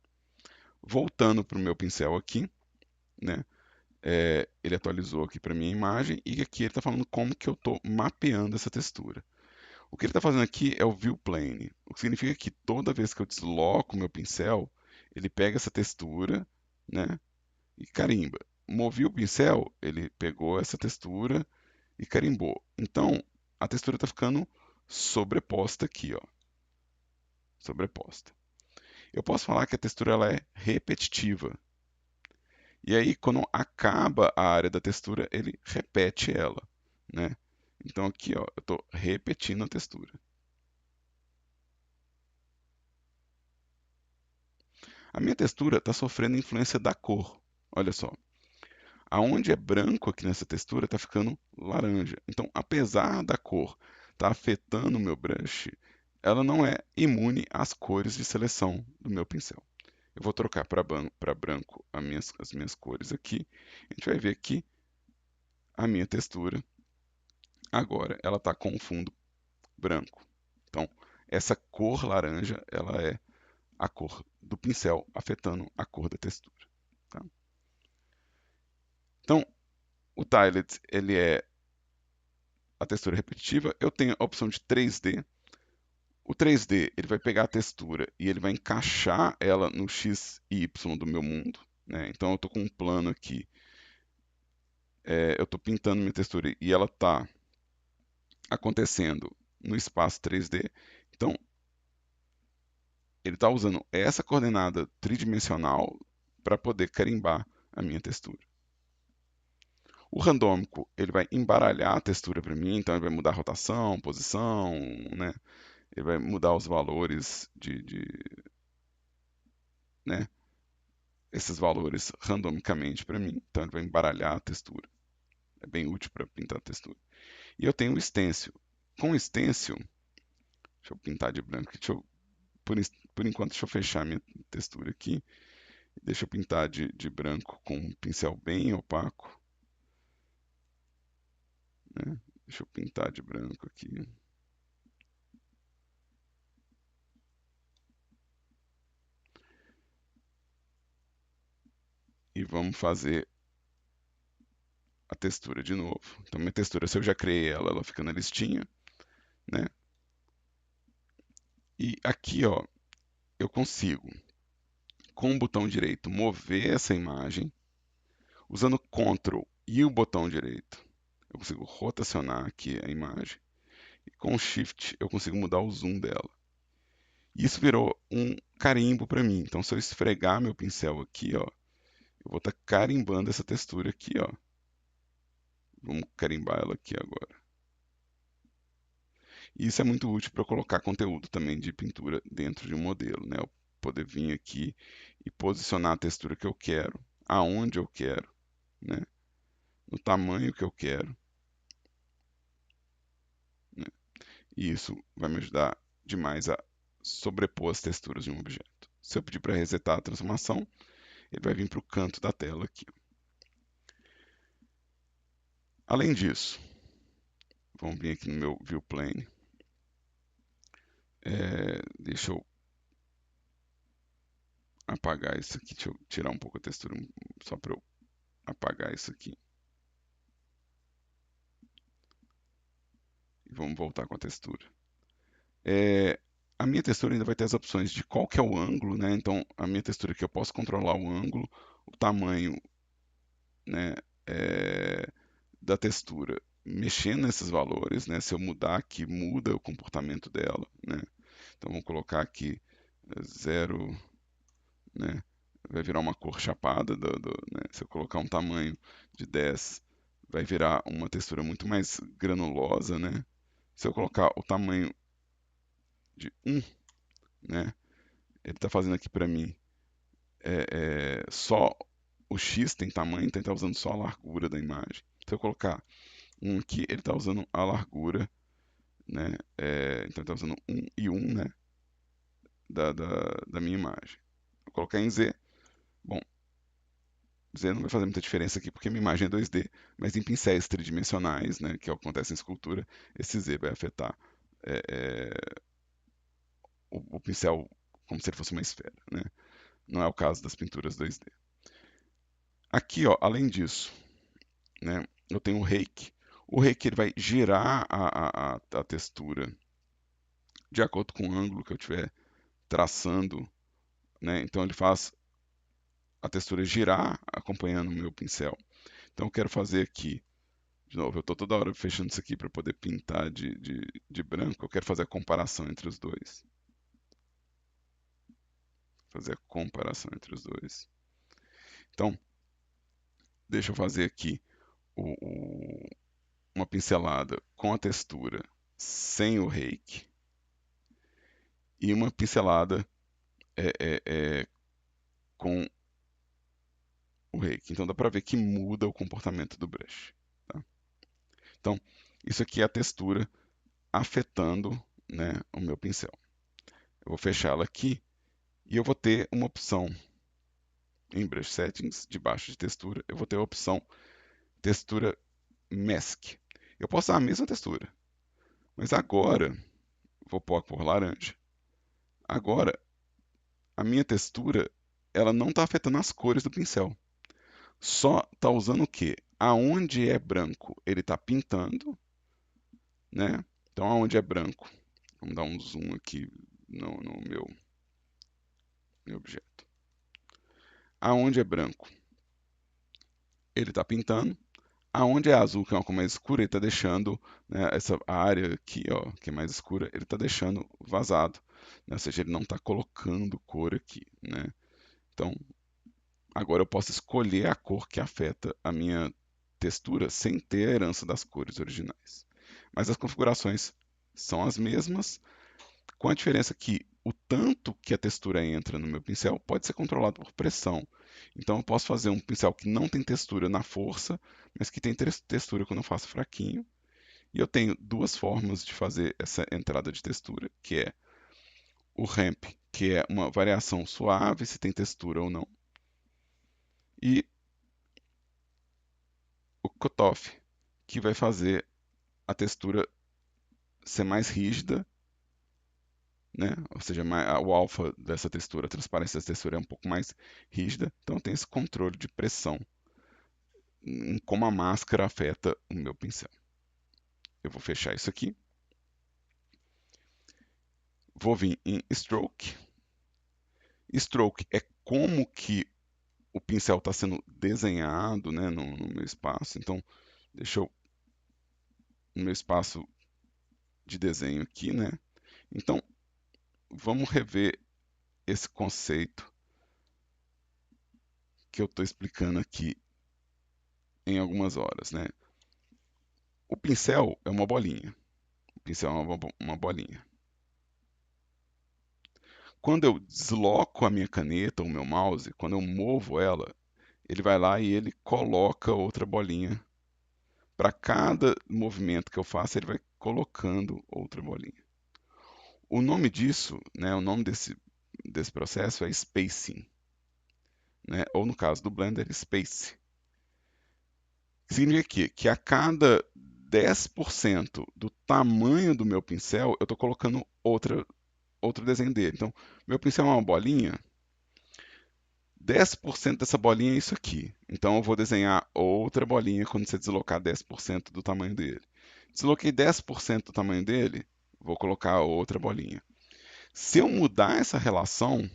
Voltando para o meu pincel aqui, né? Ele atualizou aqui para minha imagem e aqui ele está falando como que eu estou mapeando essa textura. O que ele está fazendo aqui é o View Plane, o que significa que toda vez que eu desloco o meu pincel, ele pega essa textura, né, e carimba. Movi o pincel, ele pegou essa textura e carimbou. Então, a textura está ficando sobreposta aqui, ó, sobreposta. Eu posso falar que a textura ela é repetitiva. E aí, quando acaba a área da textura, ele repete ela, né? Então aqui, ó, eu estou repetindo a textura. A minha textura está sofrendo influência da cor. Olha só. Aonde é branco aqui nessa textura está ficando laranja. Então, apesar da cor estar afetando o meu brush, ela não é imune às cores de seleção do meu pincel. Eu vou trocar para branco as minhas cores aqui. A gente vai ver que a minha textura agora ela está com um fundo branco. Então, essa cor laranja ela é a cor do pincel afetando a cor da textura. Tá? Então, o Tiled ele é a textura repetitiva. Eu tenho a opção de 3D. O 3D ele vai pegar a textura e ele vai encaixar ela no X e Y do meu mundo. Né? Então eu estou com um plano aqui. Eu estou pintando minha textura e ela está acontecendo no espaço 3D. Então ele está usando essa coordenada tridimensional para poder carimbar a minha textura. O randômico, ele vai embaralhar a textura para mim, então ele vai mudar a rotação, posição, né? Ele vai mudar os valores né? Esses valores randomicamente para mim, então ele vai embaralhar a textura. É bem útil para pintar a textura. E eu tenho o stencil. Com o stencil, deixa eu pintar de branco, por enquanto, deixa eu fechar minha textura aqui. Deixa eu pintar de branco com um pincel bem opaco. Né? Deixa eu pintar de branco aqui. e vamos fazer a textura de novo. Então, minha textura, se eu já criei ela, ela fica na listinha, né? E aqui, ó, eu consigo, com o botão direito, mover essa imagem. Usando Ctrl e o botão direito, eu consigo rotacionar aqui a imagem. E com o Shift, eu consigo mudar o zoom dela. E isso virou um carimbo para mim. Então, se eu esfregar meu pincel aqui, ó, eu vou estar carimbando essa textura aqui, ó. Vamos carimbar ela aqui agora. E isso é muito útil para colocar conteúdo também de pintura dentro de um modelo, né? Eu poder vir aqui e posicionar a textura que eu quero, aonde eu quero, né? No tamanho que eu quero, né? E isso vai me ajudar demais a sobrepor as texturas de um objeto. Se eu pedir para resetar a transformação, ele vai vir para o canto da tela aqui. Além disso, vamos vir aqui no meu viewplane. Deixa eu apagar isso aqui, deixa eu tirar um pouco a textura, só para eu apagar isso aqui. E vamos voltar com a textura. A minha textura ainda vai ter as opções de qual que é o ângulo, né? Então, a minha textura aqui eu posso controlar o ângulo, o tamanho, né, da textura, mexendo nesses valores, né? Se eu mudar aqui, muda o comportamento dela, né? Então, vamos colocar aqui 0, né? Vai virar uma cor chapada, né? Se eu colocar um tamanho de 10, vai virar uma textura muito mais granulosa, né? Se eu colocar o tamanho de 1, né? Ele está fazendo aqui para mim só o X tem tamanho, então ele está usando só a largura da imagem. Se eu colocar um aqui, ele está usando a largura, né? Então ele está usando 1 e 1, né? Da minha imagem. Vou colocar em Z. Bom, Z não vai fazer muita diferença aqui porque minha imagem é 2D, mas em pincéis tridimensionais, né, que acontece em escultura, esse Z vai afetar é, é, o pincel como se ele fosse uma esfera, né? Não é o caso das pinturas 2D. Aqui, ó, além disso, né, eu tenho o Rake. O Rake ele vai girar a textura de acordo com o ângulo que eu estiver traçando, né? Então ele faz a textura girar acompanhando o meu pincel. Então eu quero fazer aqui, de novo, eu estou toda hora fechando isso aqui para poder pintar de branco. Eu quero fazer a comparação entre os dois. Fazer a comparação entre os dois. Então, deixa eu fazer aqui uma pincelada com a textura sem o Rake e uma pincelada com o Rake. Então dá para ver que muda o comportamento do brush. Tá? Então, isso aqui é a textura afetando, né, o meu pincel. Eu vou fechar ela aqui e eu vou ter uma opção em Brush Settings, debaixo de textura, eu vou ter a opção textura Mask. Eu posso usar a mesma textura, mas agora, vou pôr a cor laranja. Agora, a minha textura, ela não está afetando as cores do pincel. Só está usando o quê? Aonde é branco, ele está pintando, né? Então, aonde é branco, vamos dar um zoom aqui no meu objeto. Aonde é branco, ele está pintando. Aonde é azul, que é uma cor mais escura, ele está deixando, né, essa área aqui, ó, que é mais escura, ele está deixando vazado, né? Ou seja, ele não está colocando cor aqui, né? Então, agora eu posso escolher a cor que afeta a minha textura sem ter a herança das cores originais. Mas as configurações são as mesmas, com a diferença que o tanto que a textura entra no meu pincel pode ser controlado por pressão. Então eu posso fazer um pincel que não tem textura na força, mas que tem textura quando eu faço fraquinho. E eu tenho duas formas de fazer essa entrada de textura, que é o ramp, que é uma variação suave se tem textura ou não, e o cutoff, que vai fazer a textura ser mais rígida, né? Ou seja, o alfa dessa textura, a transparência dessa textura é um pouco mais rígida, então eu tenho esse controle de pressão em como a máscara afeta o meu pincel. Eu vou fechar isso aqui. Vou vir em Stroke. Stroke é como que o pincel está sendo desenhado, né, no meu espaço. Então, deixa eu no meu espaço de desenho aqui, né? Então, vamos rever esse conceito que eu estou explicando aqui em algumas horas, né? O pincel é uma bolinha. O pincel é uma bolinha. Quando eu desloco a minha caneta, o meu mouse, quando eu movo ela, ele vai lá e ele coloca outra bolinha. Para cada movimento que eu faço, ele vai colocando outra bolinha. O nome disso, né, o nome desse processo é spacing, né? Ou no caso do Blender, space. Significa que a cada 10% do tamanho do meu pincel, eu estou colocando outro desenho dele. Então, meu pincel é uma bolinha, 10% dessa bolinha é isso aqui. Então, eu vou desenhar outra bolinha quando você deslocar 10% do tamanho dele. Desloquei 10% do tamanho dele, vou colocar outra bolinha. Se eu mudar essa relação,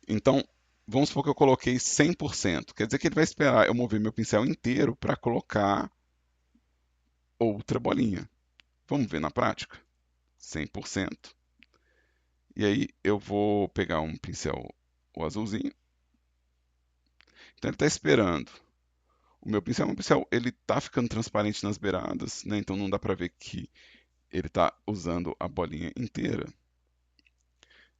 então, vamos supor que eu coloquei 100%. Quer dizer que ele vai esperar eu mover meu pincel inteiro para colocar outra bolinha. Vamos ver na prática? 100%. E aí eu vou pegar um pincel, o azulzinho. Então ele está esperando. O meu pincel é um pincel, ele está ficando transparente nas beiradas, né? Então não dá para ver que ele está usando a bolinha inteira.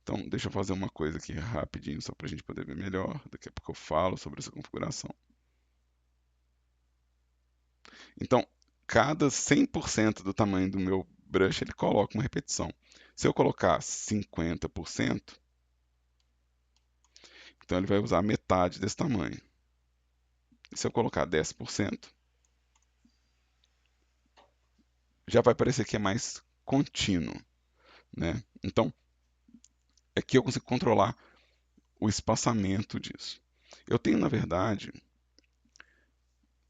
Então deixa eu fazer uma coisa aqui rapidinho, só para a gente poder ver melhor. Daqui a pouco eu falo sobre essa configuração. Então, cada 100% do tamanho do meu brush, ele coloca uma repetição. Se eu colocar 50%, então ele vai usar metade desse tamanho. E se eu colocar 10%, já vai parecer que é mais contínuo, né? Então, aqui eu consigo controlar o espaçamento disso. Eu tenho, na verdade,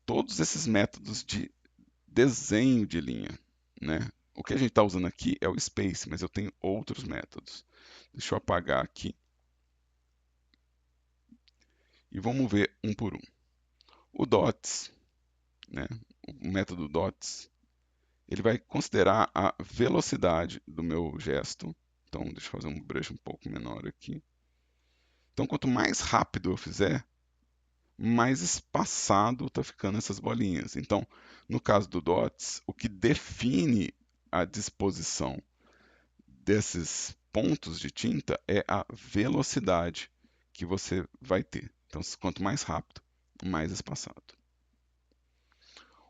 todos esses métodos de desenho de linha, né? O que a gente está usando aqui é o Space, mas eu tenho outros métodos. Deixa eu apagar aqui. E vamos ver um por um. O DOTS, né? O método DOTS, ele vai considerar a velocidade do meu gesto. Então, deixa eu fazer um brush um pouco menor aqui. Então, quanto mais rápido eu fizer, mais espaçado está ficando essas bolinhas. Então, no caso do DOTS, o que define a disposição desses pontos de tinta é a velocidade que você vai ter. Então, quanto mais rápido, mais espaçado.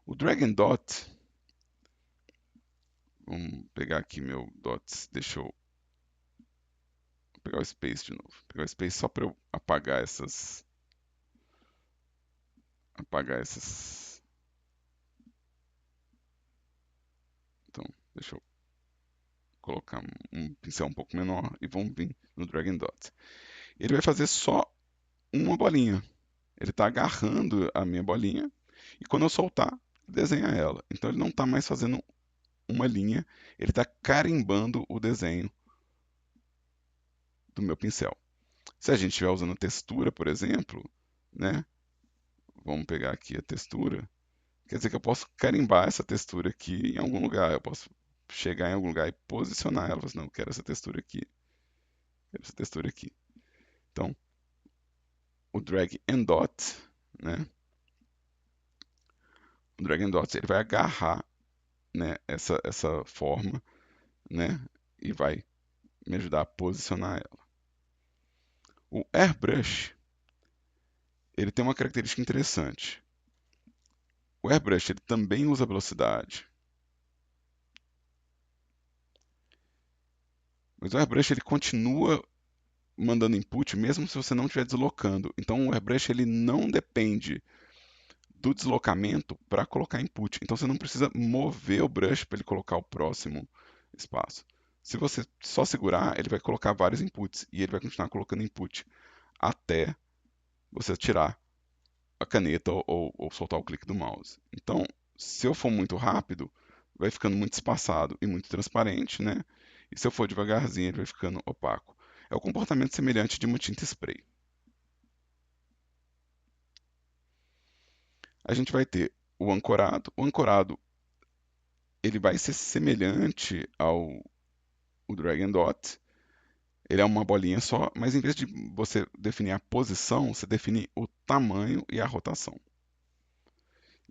O Drag and Dot, vamos pegar aqui meu Dots, deixa eu pegar o Space de novo. Pegar o Space só para eu apagar essas. Então, deixa eu colocar um pincel um pouco menor e vamos vir no Drag and Dot. Ele vai fazer só uma bolinha. Ele está agarrando a minha bolinha e quando eu soltar, desenha ela. Então ele não está mais fazendo uma linha, ele está carimbando o desenho do meu pincel. Se a gente estiver usando textura, por exemplo, né? Vamos pegar aqui a textura. Quer dizer que eu posso carimbar essa textura aqui em algum lugar. Eu posso chegar em algum lugar e posicionar ela. Não, eu quero essa textura aqui. Quero essa textura aqui. Então, o drag and dot, né? O drag and dot ele vai agarrar, né, essa forma, né? E vai me ajudar a posicionar ela. O airbrush ele tem uma característica interessante. O airbrush ele também usa velocidade. Mas o airbrush ele continua mandando input mesmo se você não estiver deslocando. Então o airbrush ele não depende do deslocamento para colocar input. Então você não precisa mover o brush para ele colocar o próximo espaço. Se você só segurar, ele vai colocar vários inputs e ele vai continuar colocando input até você tirar a caneta ou soltar o clique do mouse. Então, se eu for muito rápido, vai ficando muito espaçado e muito transparente, né? E se eu for devagarzinho, ele vai ficando opaco. É o comportamento semelhante de uma tinta spray. A gente vai ter o ancorado. O ancorado ele vai ser semelhante ao o drag and dot. Ele é uma bolinha só, mas em vez de você definir a posição, você define o tamanho e a rotação.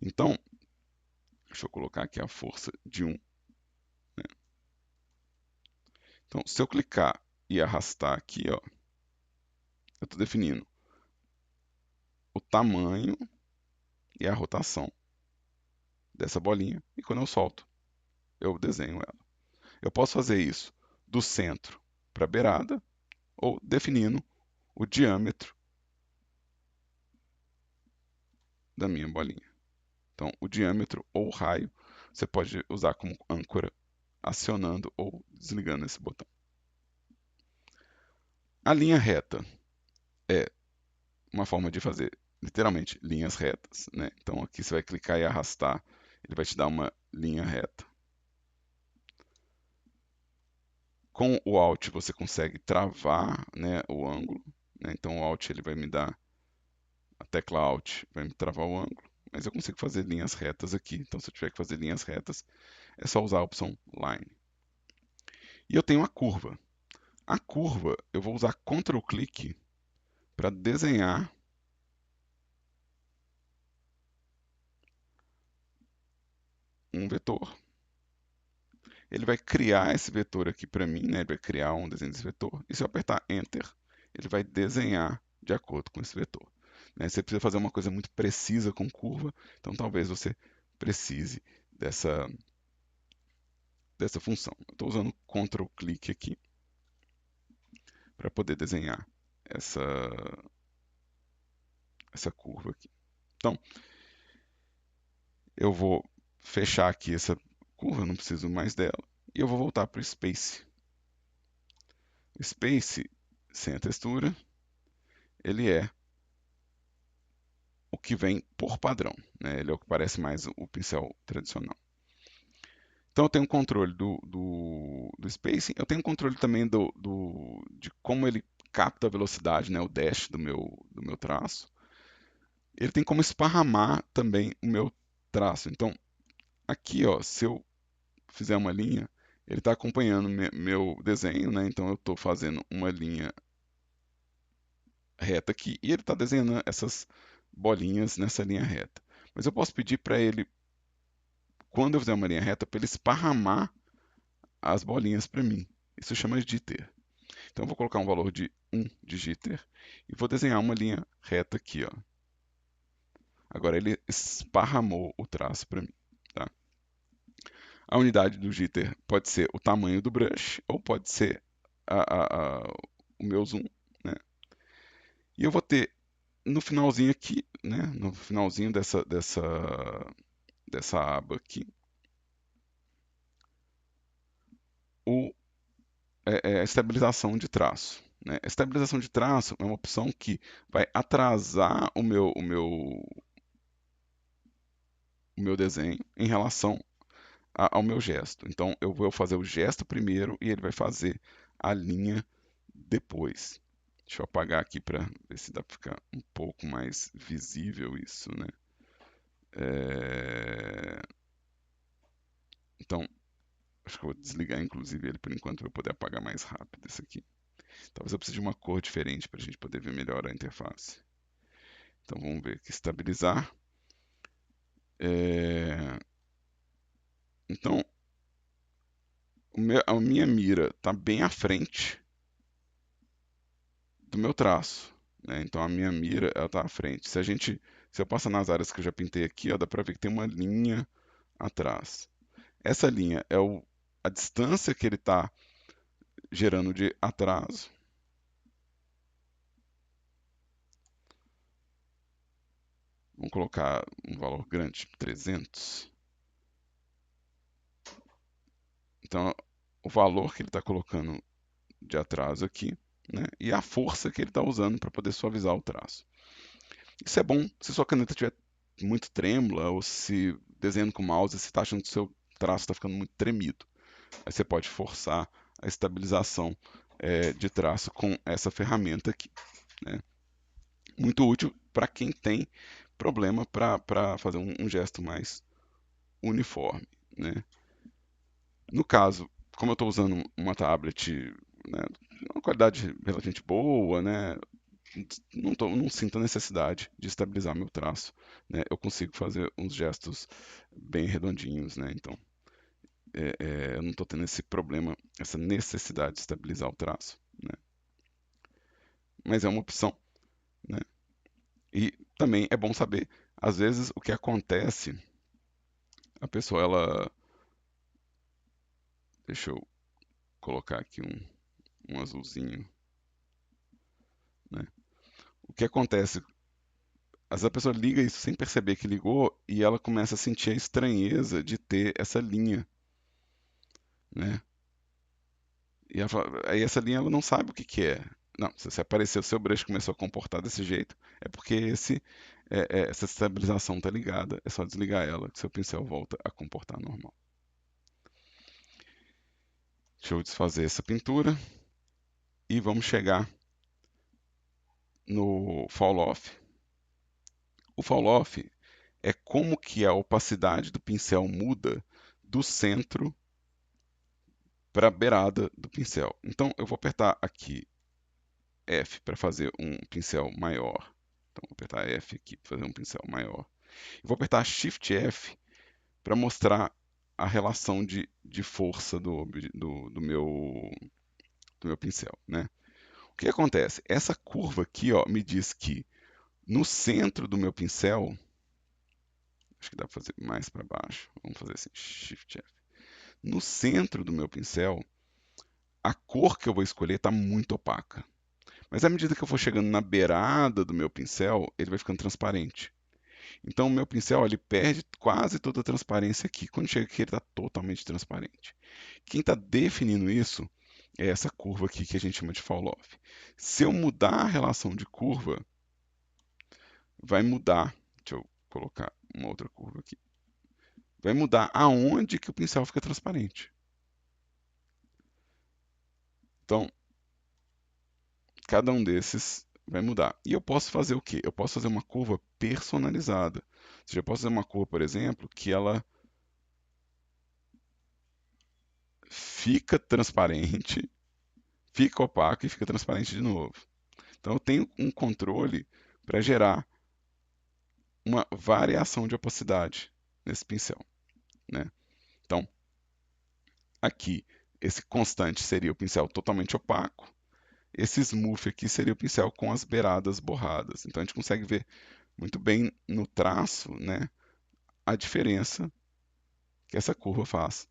Então, deixa eu colocar aqui a força de 1. Né? Então, se eu clicar e arrastar aqui, ó, eu estou definindo o tamanho e a rotação dessa bolinha. E quando eu solto, eu desenho ela. Eu posso fazer isso do centro para a beirada ou definindo o diâmetro da minha bolinha. Então, o diâmetro ou o raio você pode usar como âncora, acionando ou desligando esse botão. A linha reta é uma forma de fazer, literalmente, linhas retas. Né? Então, aqui você vai clicar e arrastar, ele vai te dar uma linha reta. Com o Alt você consegue travar, né, o ângulo. Né? Então, o Alt ele vai me dar, a tecla Alt vai me travar o ângulo. Mas eu consigo fazer linhas retas aqui. Então, se eu tiver que fazer linhas retas, é só usar a opção Line. E eu tenho a curva. A curva, eu vou usar Ctrl clique para desenhar um vetor. Ele vai criar esse vetor aqui para mim, né? Ele vai criar um desenho desse vetor. E se eu apertar Enter, ele vai desenhar de acordo com esse vetor. Né? Você precisa fazer uma coisa muito precisa com curva, então talvez você precise dessa função. Eu estou usando Ctrl clique aqui para poder desenhar essa, essa curva aqui. Então, eu vou fechar aqui essa curva, eu não preciso mais dela, e eu vou voltar para o Space. O Space, sem a textura, ele é o que vem por padrão, né? Ele é o que parece mais o pincel tradicional. Então eu tenho controle do spacing, eu tenho controle também de como ele capta a velocidade, né? O dash do meu traço. Ele tem como esparramar também o meu traço. Então, aqui, ó, se eu fizer uma linha, ele está acompanhando meu desenho, né? Então eu estou fazendo uma linha reta aqui e ele está desenhando essas bolinhas nessa linha reta. Mas eu posso pedir para ele, quando eu fizer uma linha reta, para ele esparramar as bolinhas para mim. Isso chama de jitter. Então eu vou colocar um valor de 1 de jitter e vou desenhar uma linha reta aqui, ó. Agora ele esparramou o traço para mim. Tá? A unidade do jitter pode ser o tamanho do brush ou pode ser o meu zoom. Né? E eu vou ter no finalzinho aqui, né, no finalzinho dessa aba aqui, o, a estabilização de traço. Né? A estabilização de traço é uma opção que vai atrasar o meu desenho em relação ao meu gesto. Então eu vou fazer o gesto primeiro e ele vai fazer a linha depois. Deixa eu apagar aqui para ver se dá para ficar um pouco mais visível isso, né? Então, acho que eu vou desligar inclusive ele por enquanto para eu poder apagar mais rápido isso aqui. Talvez eu precise de uma cor diferente para a gente poder ver melhor a interface. Então vamos ver aqui, estabilizar. Então, a minha mira está bem à frente do meu traço. Né? Então a minha mira está à frente. Se eu passar nas áreas que eu já pintei aqui, ó, dá para ver que tem uma linha atrás. Essa linha é a distância que ele está gerando de atraso. Vamos colocar um valor grande, tipo 300. Então, o valor que ele está colocando de atraso aqui, né, e a força que ele está usando para poder suavizar o traço. Isso é bom se sua caneta estiver muito trêmula ou se desenhando com o mouse você está achando que o seu traço está ficando muito tremido. Aí você pode forçar a estabilização de traço com essa ferramenta aqui, né? Muito útil para quem tem problema para fazer um gesto mais uniforme, né? No caso, como eu estou usando uma tablet, né, uma qualidade relativamente boa, né, não sinto a necessidade de estabilizar meu traço, né, eu consigo fazer uns gestos bem redondinhos, né, então eu não estou tendo esse problema, essa necessidade de estabilizar o traço, né, mas é uma opção, né, e também é bom saber, às vezes o que acontece, a pessoa ela, deixa eu colocar aqui um azulzinho, né, o que acontece, às vezes a pessoa liga isso sem perceber que ligou e ela começa a sentir a estranheza de ter essa linha, né? E aí essa linha ela não sabe o que que é. Não, se aparecer o seu brush começou a comportar desse jeito, é porque essa estabilização está ligada. É só desligar ela, que seu pincel volta a comportar normal. Deixa eu desfazer essa pintura e vamos chegar no fall off. O fall off é como que a opacidade do pincel muda do centro para a beirada do pincel. Então eu vou apertar aqui F para fazer um pincel maior. Então vou apertar F aqui para fazer um pincel maior. E vou apertar Shift F para mostrar a relação de força do meu pincel, né? O que acontece? Essa curva aqui, ó, me diz que no centro do meu pincel, acho que dá para fazer mais para baixo. Vamos fazer assim, Shift F. No centro do meu pincel, a cor que eu vou escolher está muito opaca. Mas à medida que eu for chegando na beirada do meu pincel, ele vai ficando transparente. Então o meu pincel ele perde quase toda a transparência aqui. Quando chega aqui ele está totalmente transparente. Quem está definindo isso é essa curva aqui que a gente chama de fall off. Se eu mudar a relação de curva, vai mudar. Deixa eu colocar uma outra curva aqui. Vai mudar aonde que o pincel fica transparente. Então, cada um desses vai mudar. E eu posso fazer o quê? Eu posso fazer uma curva personalizada. Ou seja, eu posso fazer uma curva, por exemplo, que ela fica transparente, fica opaca e fica transparente de novo. Então eu tenho um controle para gerar uma variação de opacidade nesse pincel, né? Então, aqui, esse constante seria o pincel totalmente opaco, esse smooth aqui seria o pincel com as beiradas borradas. Então a gente consegue ver muito bem no traço, né, a diferença que essa curva faz,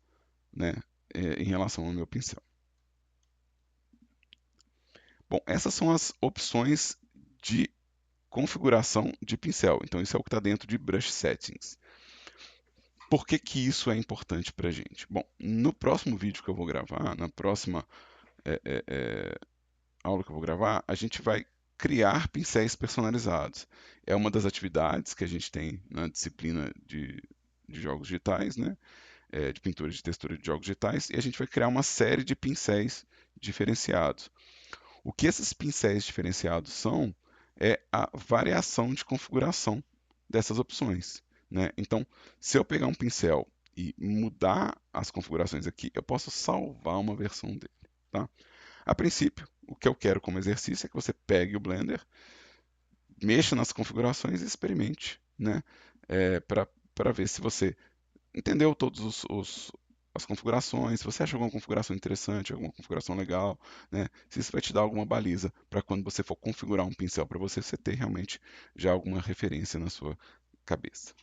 né, em relação ao meu pincel. Bom, essas são as opções de configuração de pincel. Então, isso é o que está dentro de Brush Settings. Por que que isso é importante para a gente? Bom, no próximo vídeo que eu vou gravar, na próxima é, é, é, aula que eu vou gravar, a gente vai criar pincéis personalizados. É uma das atividades que a gente tem na disciplina de jogos digitais, né? De pintura de textura de jogos digitais, e a gente vai criar uma série de pincéis diferenciados. O que esses pincéis diferenciados são é a variação de configuração dessas opções, né? Então, se eu pegar um pincel e mudar as configurações aqui, eu posso salvar uma versão dele, tá? A princípio, o que eu quero como exercício é que você pegue o Blender, mexa nas configurações e experimente, né? Para ver se você entendeu todos as configurações, se você acha alguma configuração interessante, alguma configuração legal, né? Se isso vai te dar alguma baliza para quando você for configurar um pincel para você, você ter realmente já alguma referência na sua cabeça.